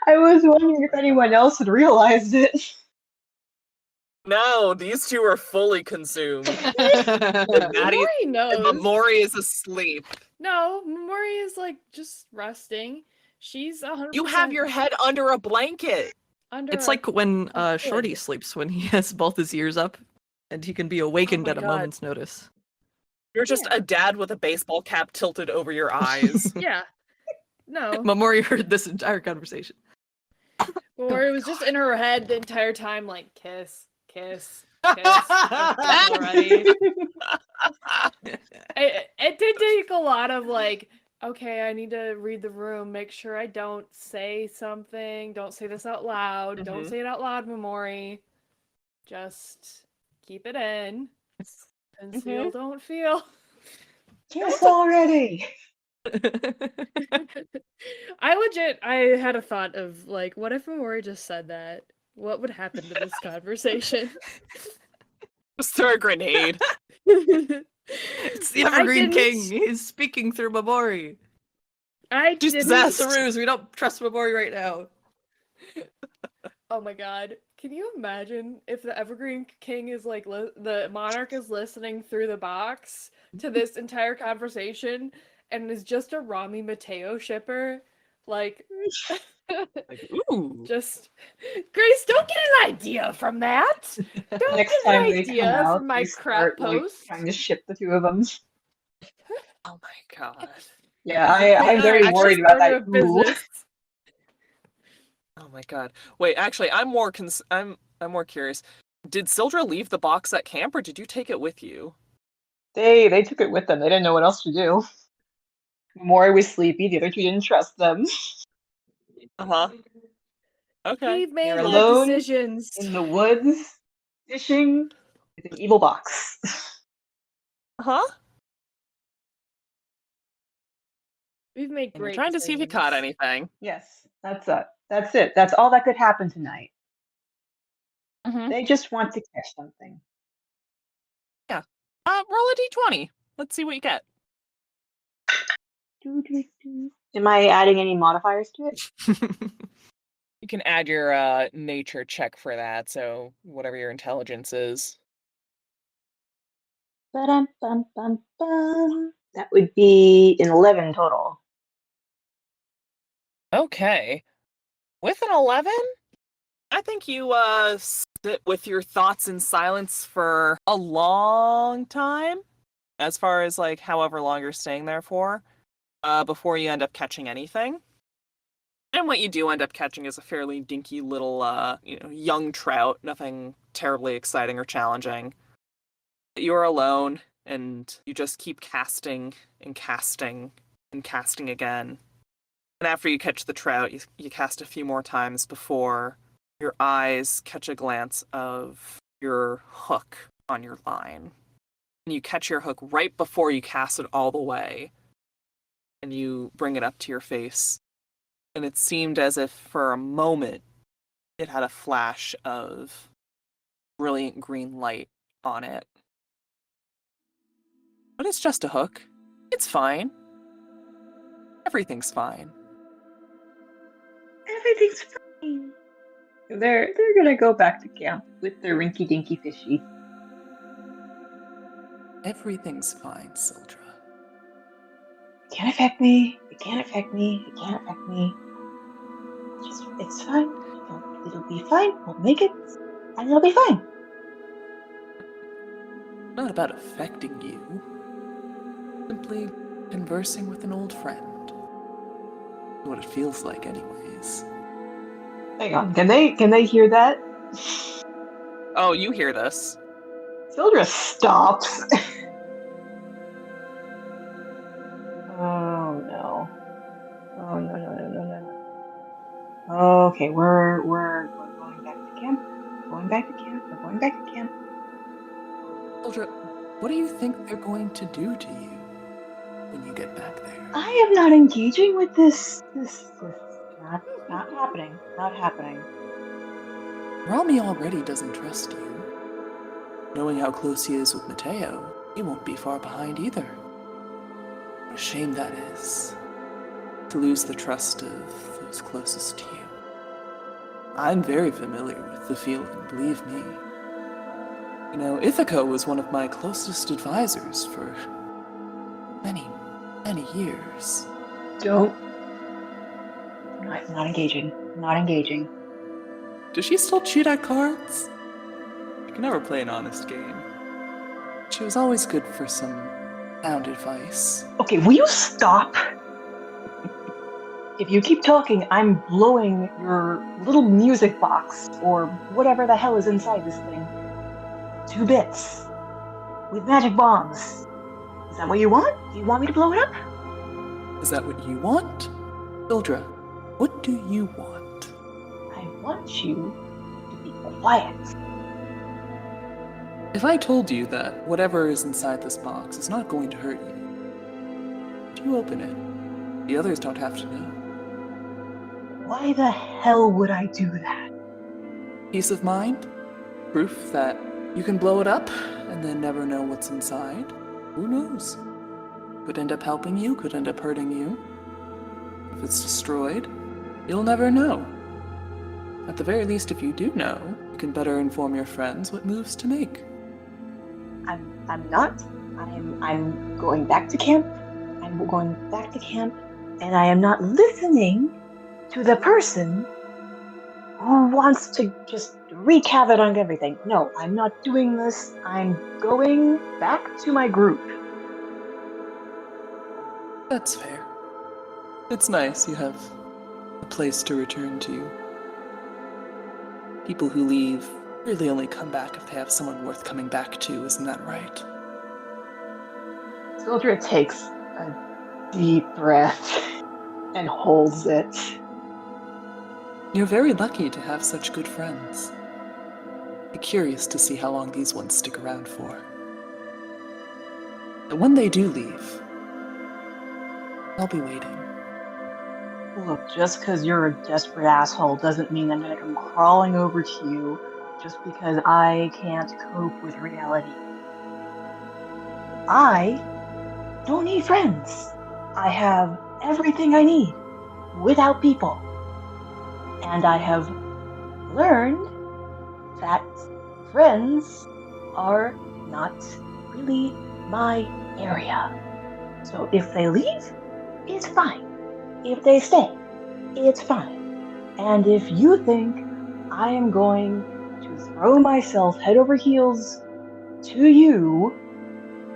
I was wondering if anyone else had realized it. No, these two are fully consumed. Mori knows. But Mori is asleep. No, Mori is like just resting. She's 100%. You have your head under a blanket. under. It's like when Good. Shorty sleeps, when he has both his ears up, and he can be awakened my at a God. moment's notice. You're just Yeah. a dad with a baseball cap tilted over your eyes. Yeah. No. Mamori heard this entire conversation. Mori was just in her head the entire time, like kiss, kiss, kiss. Already. It did take a lot of like, okay, I need to read the room, make sure I don't say something, don't say this out loud, don't Mhm. say it out loud, Mamori. Just keep it in. Conceal, don't feel. Kiss already! I had a thought of like, what if Mamori just said that? What would happen to this conversation? Just throw a grenade. It's the Evergreen King. He's speaking through Mamori. I Just didn't. possessed. It's a ruse. We don't trust Mamori right now. Oh my god. Can you imagine if the Evergreen King is like, the Monarch is listening through the box to this entire conversation and is just a Rami Mateo shipper? Like, Like, ooh. just, Grace, don't get an idea from that! Don't Next get time an they come idea out, from my they crap start, like, post. trying to ship the two of them. Oh my god. Yeah, I'm very I worried just about that. started a Ooh. business. Oh my god. Wait, actually, I'm more curious. Did Sildra leave the box at camp, or did you take it with you? They took it with them. They didn't know what else to do. Mori was sleepy. The other two didn't trust them. Uh-huh. Okay. We've made They're bad alone decisions. in the woods, fishing with an evil box. Uh-huh. We've made And you're great trying to see if you caught decisions. anything. Yes, that's it. That's it. That's all that could happen tonight. Mm-hmm. They just want to catch something. Yeah. Roll a d20. Let's see what you get. Am I adding any modifiers to it? You can add your nature check for that, so whatever your intelligence is. Ba-dum-bum-bum-bum. That would be an 11 total. Okay. With an 11, I think you sit with your thoughts in silence for a long time, as far as like however long you're staying there for, before you end up catching anything. And what you do end up catching is a fairly dinky little young trout, nothing terribly exciting or challenging. You're alone and you just keep casting and casting and casting again. And after you catch the trout, you cast a few more times before your eyes catch a glance of your hook on your line. And you catch your hook right before you cast it all the way. And you bring it up to your face. And it seemed as if for a moment it had a flash of brilliant green light on it. But it's just a hook. It's fine. Everything's fine. Everything's fine. They're gonna go back to camp with their rinky dinky fishy. Everything's fine, Sildra. It can't affect me. It can't affect me. It can't affect me. It's fine. It'll be fine. We'll make it, and it'll be fine. Not about affecting you. Simply conversing with an old friend. What it feels like, anyways. Hang on. Can they hear that? Oh, you hear this. Sildra stops. Oh no. Oh no. Okay, we're going back to camp. Going back to camp. We're going back to camp. Sildra, what do you think they're going to do to you when you get back there? I am not engaging with this. This not happening. Not happening. Rami already doesn't trust you. Knowing how close he is with Mateo, he won't be far behind either. What a shame that is. To lose the trust of those closest to you. I'm very familiar with the feeling, believe me. You know, Ithaca was one of my closest advisors for many, many years. Don't. Not engaging. Not engaging. Does she still cheat at cards? You can never play an honest game. She was always good for some sound advice. Okay, will you stop? If you keep talking, I'm blowing your little music box, or whatever the hell is inside this thing, to bits. With magic bombs. Is that what you want? Do you want me to blow it up? Is that what you want? Sildra, what do you want? I want you to be quiet. If I told you that whatever is inside this box is not going to hurt you, would you open it? The others don't have to know. Why the hell would I do that? Peace of mind? Proof that you can blow it up and then never know what's inside? Who knows? Could end up helping you, could end up hurting you. If it's destroyed, you'll never know. At the very least, if you do know, you can better inform your friends what moves to make. I'm not. I'm going back to camp. I'm going back to camp, and I am not listening to the person who wants to just wreak havoc on everything. No, I'm not doing this. I'm going back to my group. That's fair. It's nice you have a place to return to. People who leave really only come back if they have someone worth coming back to, isn't that right? Sildra takes a deep breath and holds it. You're very lucky to have such good friends. Be curious to see how long these ones stick around for. And when they do leave, I'll be waiting. Look, just because you're a desperate asshole doesn't mean I'm gonna come crawling over to you just because I can't cope with reality. I don't need friends. I have everything I need without people. And I have learned that friends are not really my area. So if they leave, it's fine. If they stay, it's fine. And if you think I am going to throw myself head over heels to you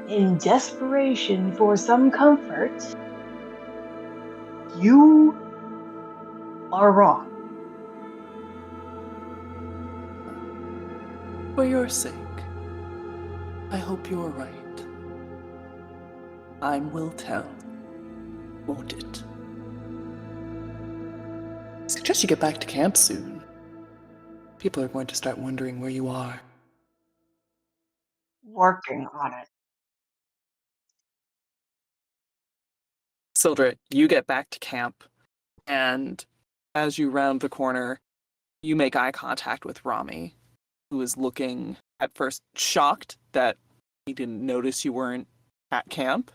in desperation for some comfort, you are wrong. For your sake, I hope you're right. Time will tell, won't it? I suggest you get back to camp soon. People are going to start wondering where you are. Working on it. Sildra, you get back to camp, and as you round the corner, you make eye contact with Rami, who is looking at first shocked that he didn't notice you weren't at camp.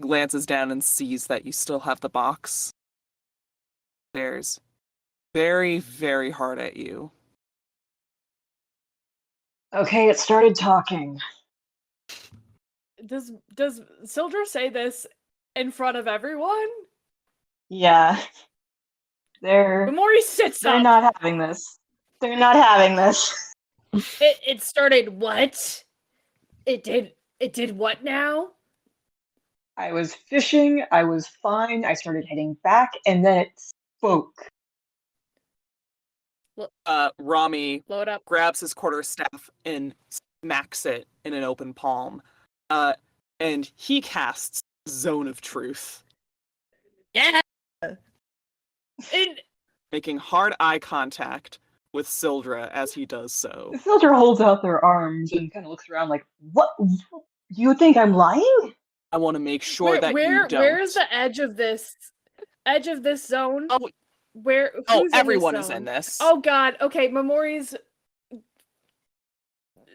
Glances down and sees that you still have the box. Stares very, very hard at you. Okay, it started talking. Does Sildra say this in front of everyone? Yeah. They're Mamori sits up. not having this. They're not having this. It started what? It did what now? I was fishing, I was fine, I started heading back, and then it spoke. Rami Load up. grabs his quarterstaff and smacks it in an open palm. And he casts Zone of Truth. Yeah. Making hard eye contact with Sildra as he does so. Sildra holds out their arms and kind of looks around like, what? You think I'm lying? I want to make sure that you don't. Where is the edge of this zone? Oh, Who's everyone in is in this. Oh god, okay, Mamori's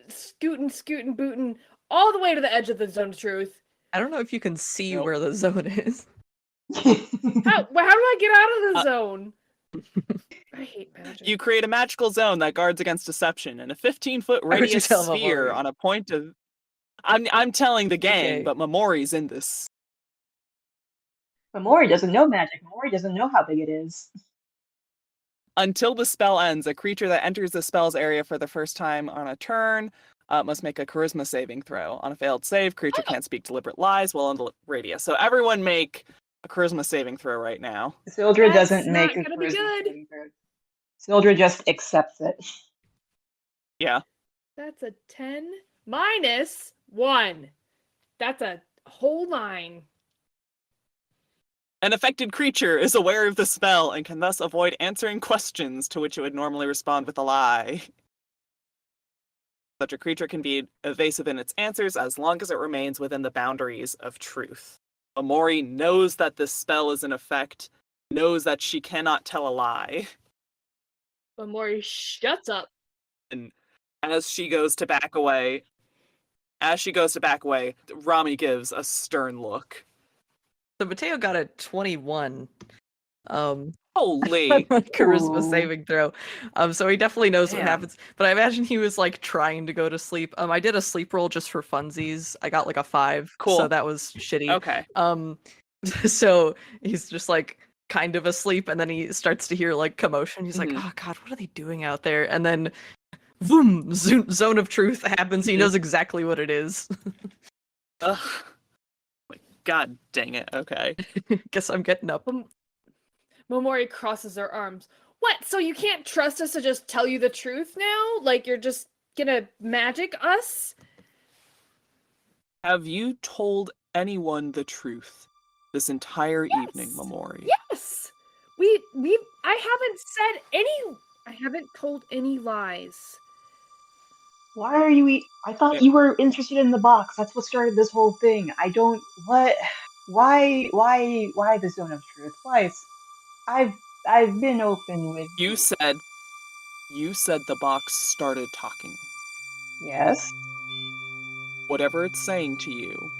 scooting, booting all the way to the edge of the zone of truth. I don't know if you can see where the zone is. How do I get out of the zone? I hate magic. You create a magical zone that guards against deception and a 15-foot radius sphere on a point of... I'm telling the gang, Okay. but Mamori's in this. Mamori doesn't know magic. Mamori doesn't know how big it is. Until the spell ends, a creature that enters the spell's area for the first time on a turn must make a charisma saving throw. On a failed save, creature can't speak deliberate lies while in the radius. So everyone make a charisma saving throw right now. Sildra That's doesn't make a not gonna be charisma good. saving throw. Sildra just accepts it. Yeah. That's a 10 minus 1. That's a whole 9. An affected creature is aware of the spell and can thus avoid answering questions to which it would normally respond with a lie. Such a creature can be evasive in its answers as long as it remains within the boundaries of truth. Mamori knows that this spell is in effect, knows that she cannot tell a lie. Mamori shuts up. And as she goes to back away, Rami gives a stern look. So Mateo got a 21. Holy Charisma Ooh. saving throw. So he definitely knows what Damn. happens. But I imagine he was like trying to go to sleep. I did a sleep roll just for funsies. I got like a 5. Cool. So that was shitty. Okay. So he's just like kind of asleep, and then he starts to hear like commotion. He's like, Mhm. "Oh God, what are they doing out there?" And then, boom! Zone of truth happens. He knows exactly what it is. Ugh. God dang it. Okay. Guess I'm getting up. Mamori crosses her arms. What? So you can't trust us to just tell you the truth now? Like you're just gonna magic us? Have you told anyone the truth this entire evening, Yes. Mamori? Yes. I haven't told any lies. Why are you? I thought you were interested in the box. That's what started this whole thing. I don't. What? Why? Why the zone of truth? Why? I've been open with You you. said the box started talking. Yes. Whatever it's saying to you,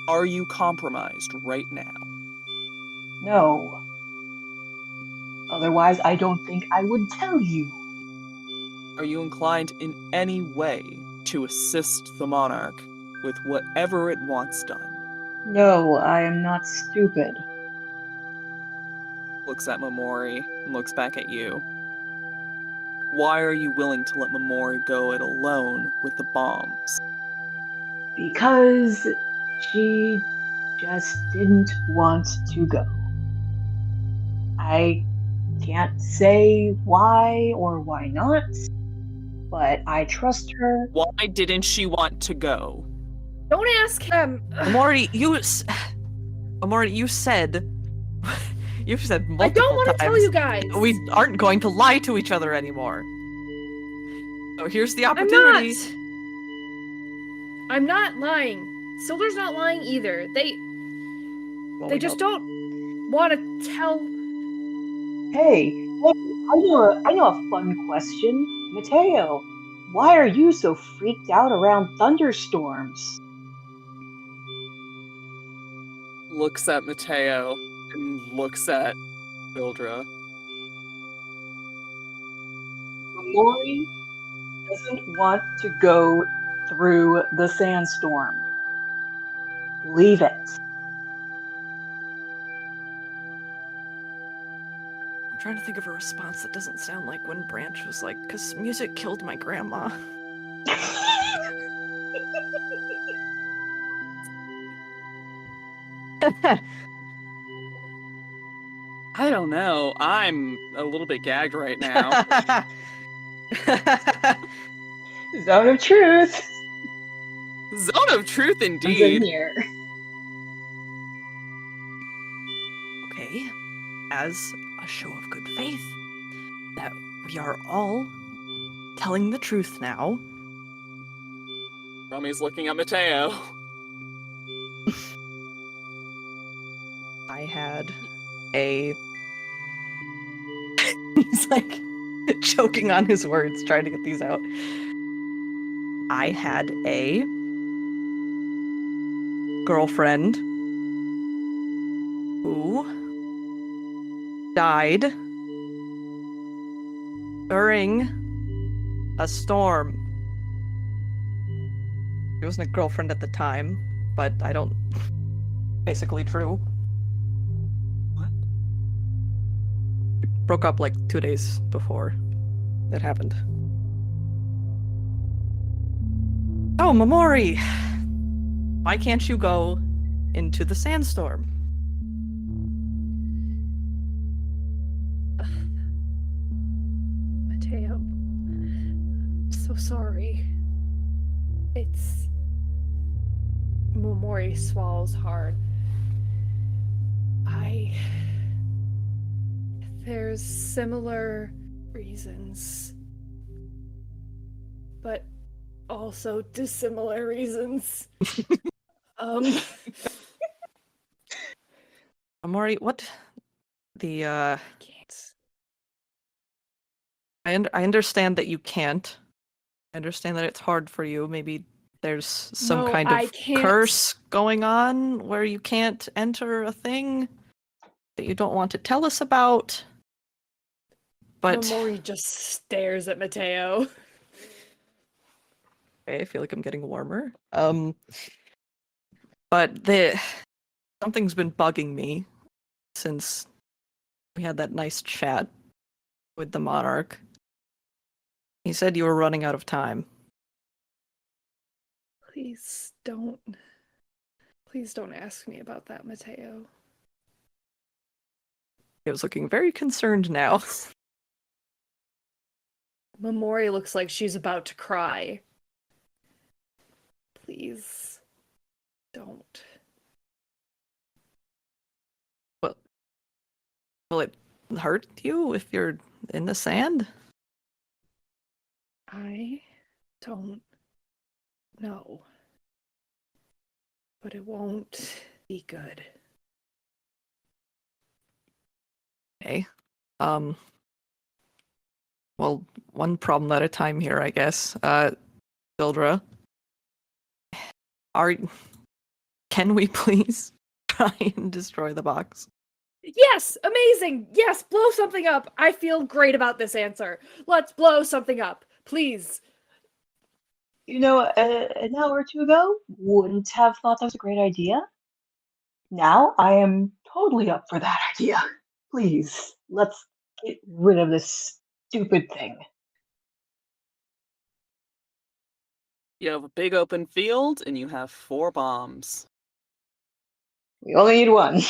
are you compromised right now? No. Otherwise, I don't think I would tell you. Are you inclined in any way to assist the Monarch with whatever it wants done? No, I am not stupid. Looks at Mamori and looks back at you. Why are you willing to let Mamori go it alone with the bombs? Because she just didn't want to go. I can't say why or why not, but I trust her. Why didn't she want to go? Don't ask him. Amori, Amori, you said you've said multiple I don't want to tell times you guys. we aren't going to lie to each other anymore. So here's the I'm opportunity. I'm not lying. Silver's not lying either. Well, They we just know- don't want to tell. Hey, I know a fun question. Mateo, why are you so freaked out around thunderstorms? Looks at Mateo and looks at Mildra. Mori doesn't want to go through the sandstorm. Leave it. I'm trying to think of a response that doesn't sound like when Branch was like, "'Cause music killed my grandma." I don't know. I'm a little bit gagged right now. Zone of truth. Zone of truth Comes in indeed. here. Okay, as a show of good faith, that we are all telling the truth now. Rummy's looking at Mateo. I had a. He's like choking on his words, trying to get these out. I had a girlfriend who died during a storm. She wasn't a girlfriend at the time, but I don't. Basically true. What? Broke up like 2 days before it happened. Oh, Mamori! Why can't you go into the sandstorm? Mateo, I'm so sorry. It's. Momori swallows hard. There's similar reasons, but also dissimilar reasons. Amori, what? The I can't. I understand that you can't. I understand that it's hard for you. Maybe there's some No, kind I of can't. curse going on where you can't enter a thing that you don't want to tell us about. But Momori just stares at Mateo. okay, I feel like I'm getting warmer. But something's been bugging me since we had that nice chat with the Monarch. He said you were running out of time. Please don't ask me about that, Mateo. was looking very concerned now. Memori looks like she's about to cry. Please, don't. Will it hurt you if you're in the sand? I don't know. But it won't be good. Okay. Well, one problem at a time here, I guess. Sildra, can we please try and destroy the box? Yes! Amazing! Yes! Blow something up! I feel great about this answer. Let's blow something up. Please. You know, an hour or two ago, wouldn't have thought that was a great idea. Now I am totally up for that idea. Please, let's get rid of this stupid thing. You have a big open field, and you have 4 bombs. We only need one.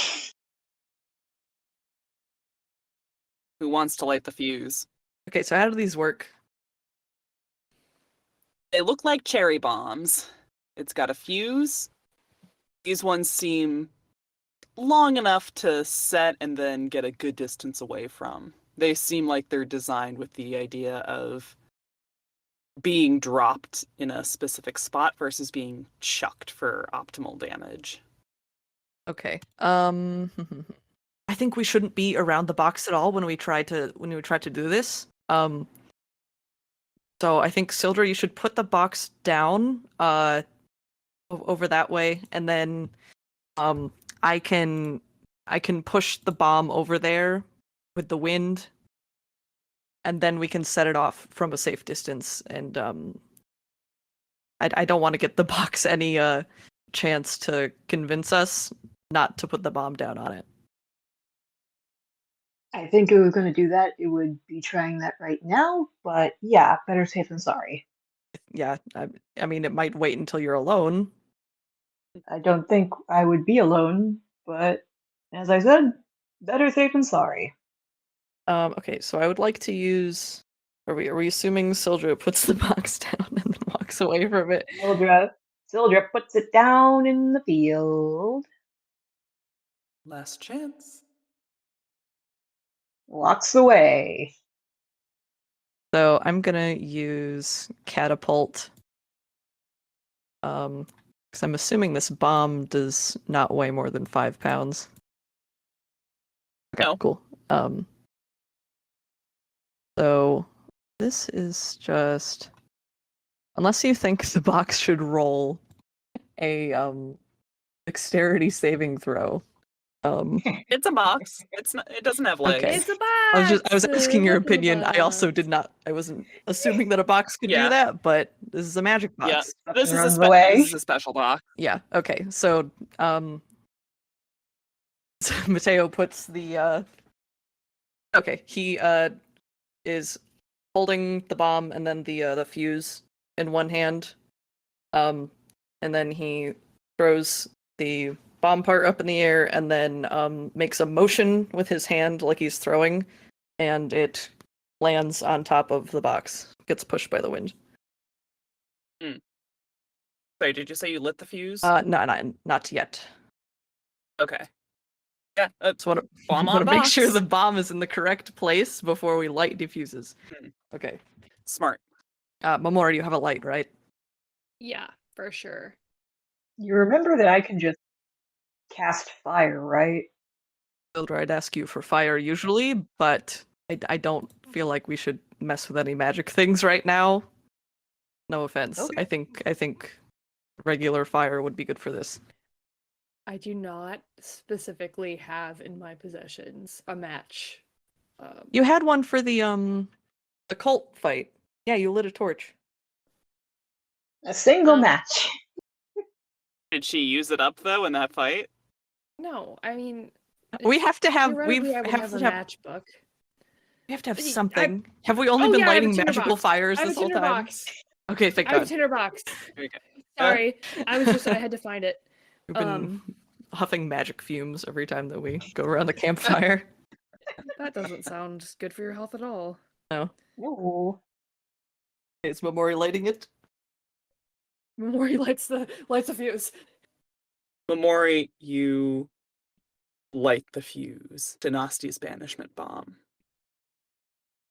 Who wants to light the fuse? Okay, so how do these work? They look like cherry bombs. It's got a fuse. These ones seem long enough to set and then get a good distance away from. They seem like they're designed with the idea of being dropped in a specific spot versus being chucked for optimal damage. Okay. I think we shouldn't be around the box at all when we try to do this. So I think Sildra, you should put the box down over that way, and then I can push the bomb over there with the wind, and then we can set it off from a safe distance. And I don't want to get the box any chance to convince us not to put the bomb down on it. I think if we were going to do that, it would be trying that right now, but yeah, better safe than sorry. Yeah, I mean, it might wait until you're alone. I don't think I would be alone, but as I said, better safe than sorry. Okay, so I would like to use. Are we assuming Sildra puts the box down and then walks away from it? Sildra puts it down in the field. Last chance. Walks away. So I'm gonna use catapult. Because I'm assuming this bomb does not weigh more than 5 pounds. Okay, No. cool. So this is just, unless you think the box should roll a dexterity saving throw. It's a box. It's not, it doesn't have legs. Okay. It's a box! I was asking your Look at the opinion. I also box. did not. I wasn't assuming that a box could Yeah. do that, but this is a magic box. Yeah, this Runs is away. this is a special box. Yeah. Okay. So, Mateo puts the. Okay, he is holding the bomb and then the fuse in one hand, and then he throws the bomb part up in the air and then makes a motion with his hand like he's throwing, and it lands on top of the box. Gets pushed by the wind. Sorry, did you say you lit the fuse? No, not yet. Okay. Yeah, So bomb want on to make sure box. the bomb is in the correct place before we light diffuses. Okay. Smart. Momori, you have a light, right? Yeah, for sure. You remember that I can just cast fire, right? Sildra, I'd ask you for fire usually, but I don't feel like we should mess with any magic things right now. No offense. Okay. I think regular fire would be good for this. I do not specifically have in my possessions a match. You had one for the cult fight. Yeah, you lit a torch. A single Um, match. Did she use it up though in that fight? No, I mean, We have to have theoretically, I would have a matchbook. we have to have I- something. Have we only Oh, been yeah, I have a lighting tinder magical box. fires I have a this whole tinder time? box. Okay, thank I have a God. tinder box. Okay. Sorry, I had to find it. We've been huffing magic fumes every time that we go around the campfire. That doesn't sound good for your health at all. No. Ooh. Is Memori lighting it? Memori lights the fuse. Memori, you light the fuse to Nasti's banishment bomb.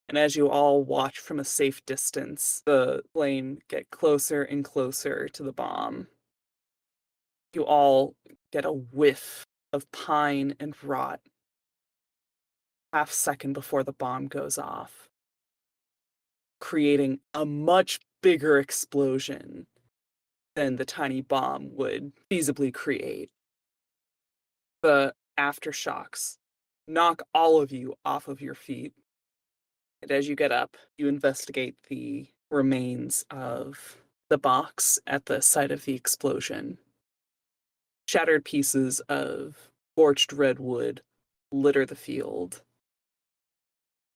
And as you all watch from a safe distance, the flame get closer and closer to the bomb. You all get a whiff of pine and rot. Half second before the bomb goes off, creating a much bigger explosion than the tiny bomb would feasibly create. The aftershocks knock all of you off of your feet. And as you get up, you investigate the remains of the box at the site of the explosion. Shattered pieces of forged redwood litter the field.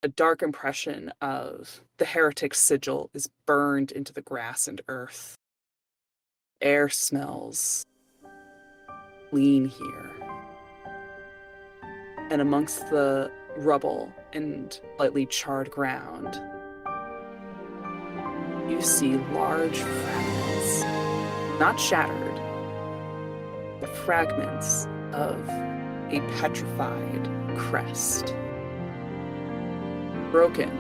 A dark impression of the heretic sigil is burned into the grass and earth. Air smells clean here. And amongst the rubble and slightly charred ground, you see large fragments, not shattered, but fragments of a petrified crest. Broken,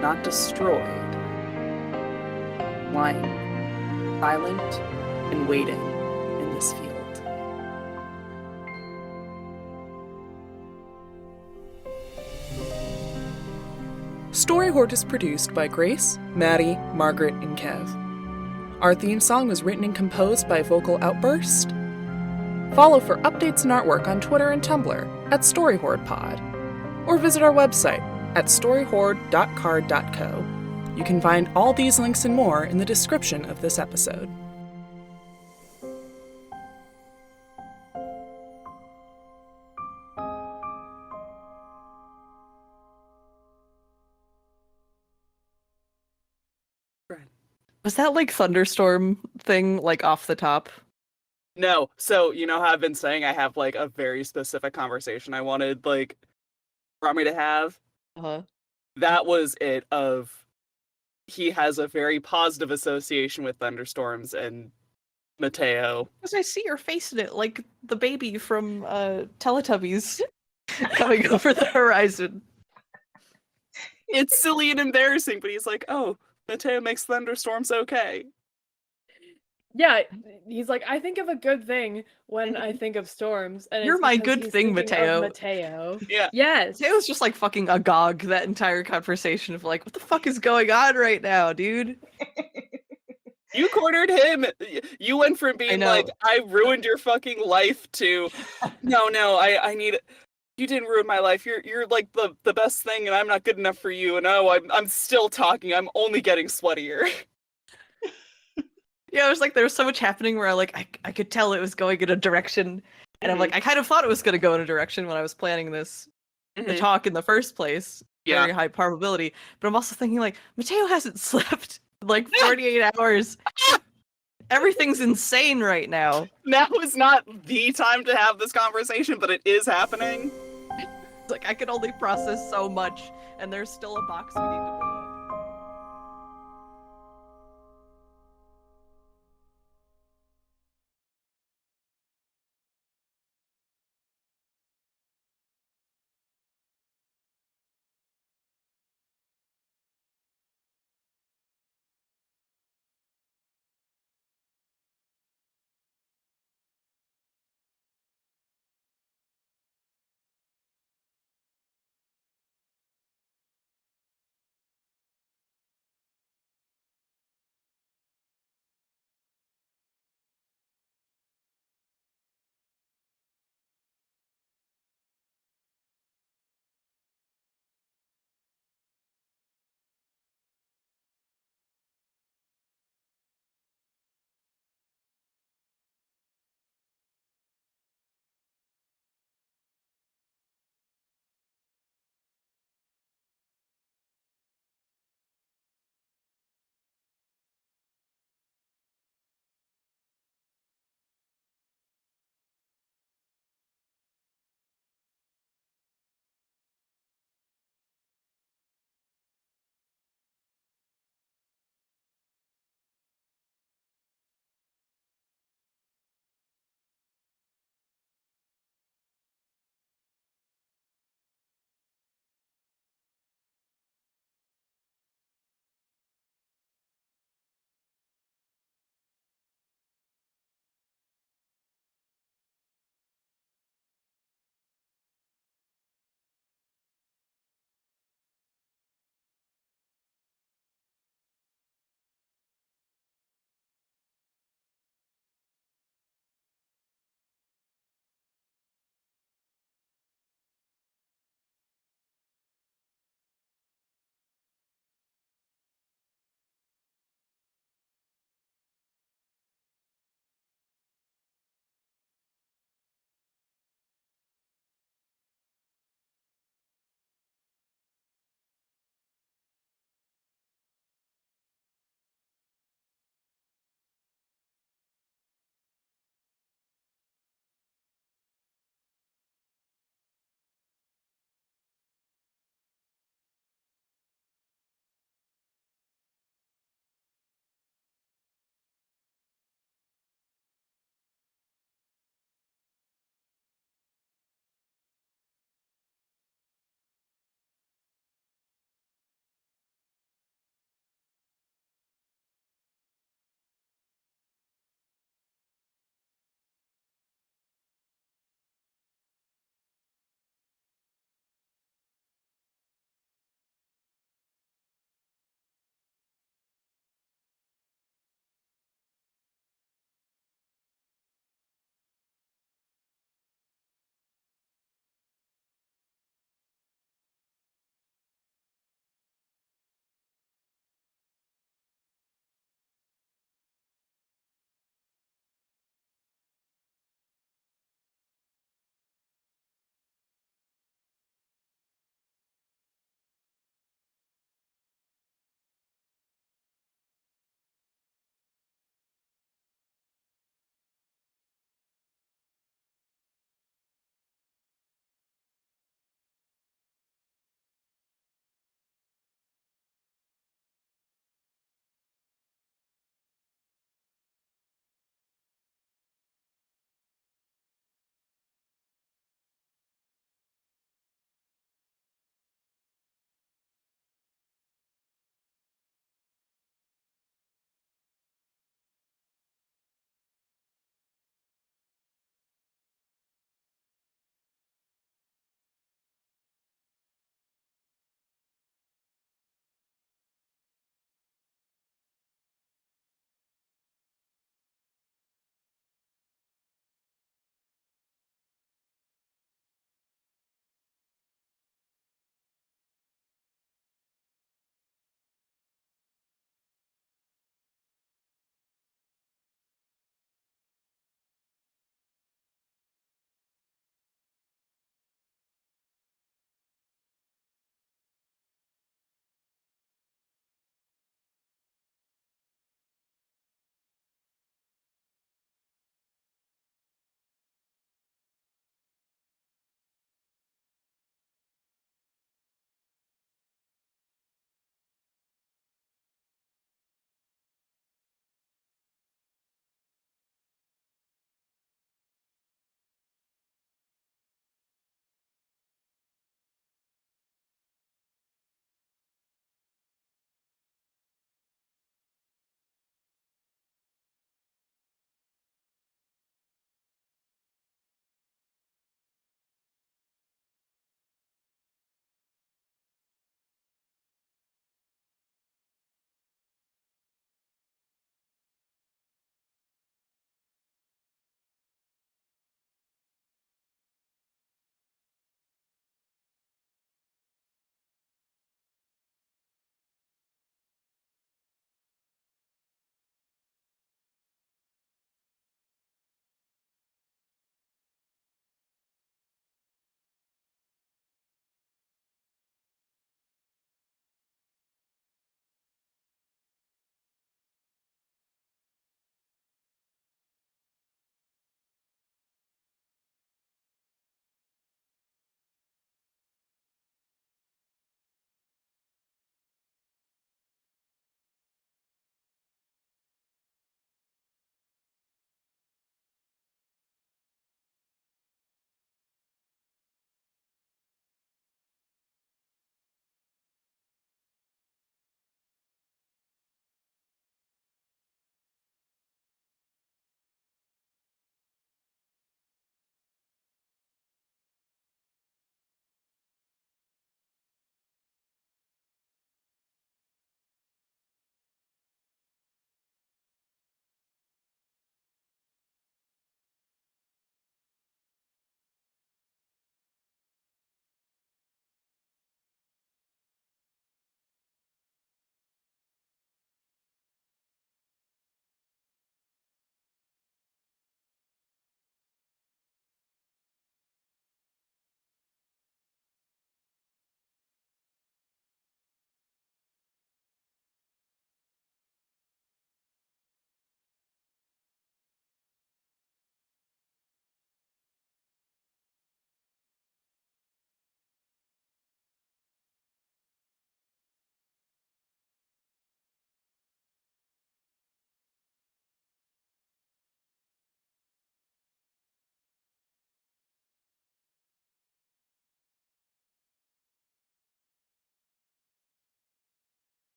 not destroyed, lying silent and waiting in this field. Story Hoard is produced by Grace, Maddie, Margaret, and Kev. Our theme song was written and composed by Vocal Outburst. Follow for updates and artwork on Twitter and Tumblr at StoryHoardPod, or visit our website at storyhoard.card.co. You can find all these links and more in the description of this episode. Was that like thunderstorm thing like off the top? No, so you know how I've been saying I have like a very specific conversation I wanted want me to have? Uh-huh. That was it. Of he has a very positive association with thunderstorms and Mateo. Because I see your face in it, like the baby from Teletubbies coming over the horizon. It's silly and embarrassing, but he's like, oh, Mateo makes thunderstorms okay. Yeah, he's like, I think of a good thing when I think of storms. And You're it's my because good he's thing, thinking Mateo. of Mateo. Yeah. Yes. Mateo's just like fucking agog that entire conversation of like, what the fuck is going on right now, dude? You cornered him. You went from being like, I ruined your fucking life to, no, I need. You didn't ruin my life. You're like the best thing, and I'm not good enough for you. And oh, I'm still talking. I'm only getting sweatier. Yeah, it was like there was so much happening where I could tell it was going in a direction, and I'm like, I kind of thought it was going to go in a direction when I was planning this the talk in the first place. Yeah. Very high probability. But I'm also thinking like, Mateo hasn't slept in like 48 hours. Everything's insane right now. Now is not the time to have this conversation, but it is happening. Like I can only process so much, and there's still a box we need to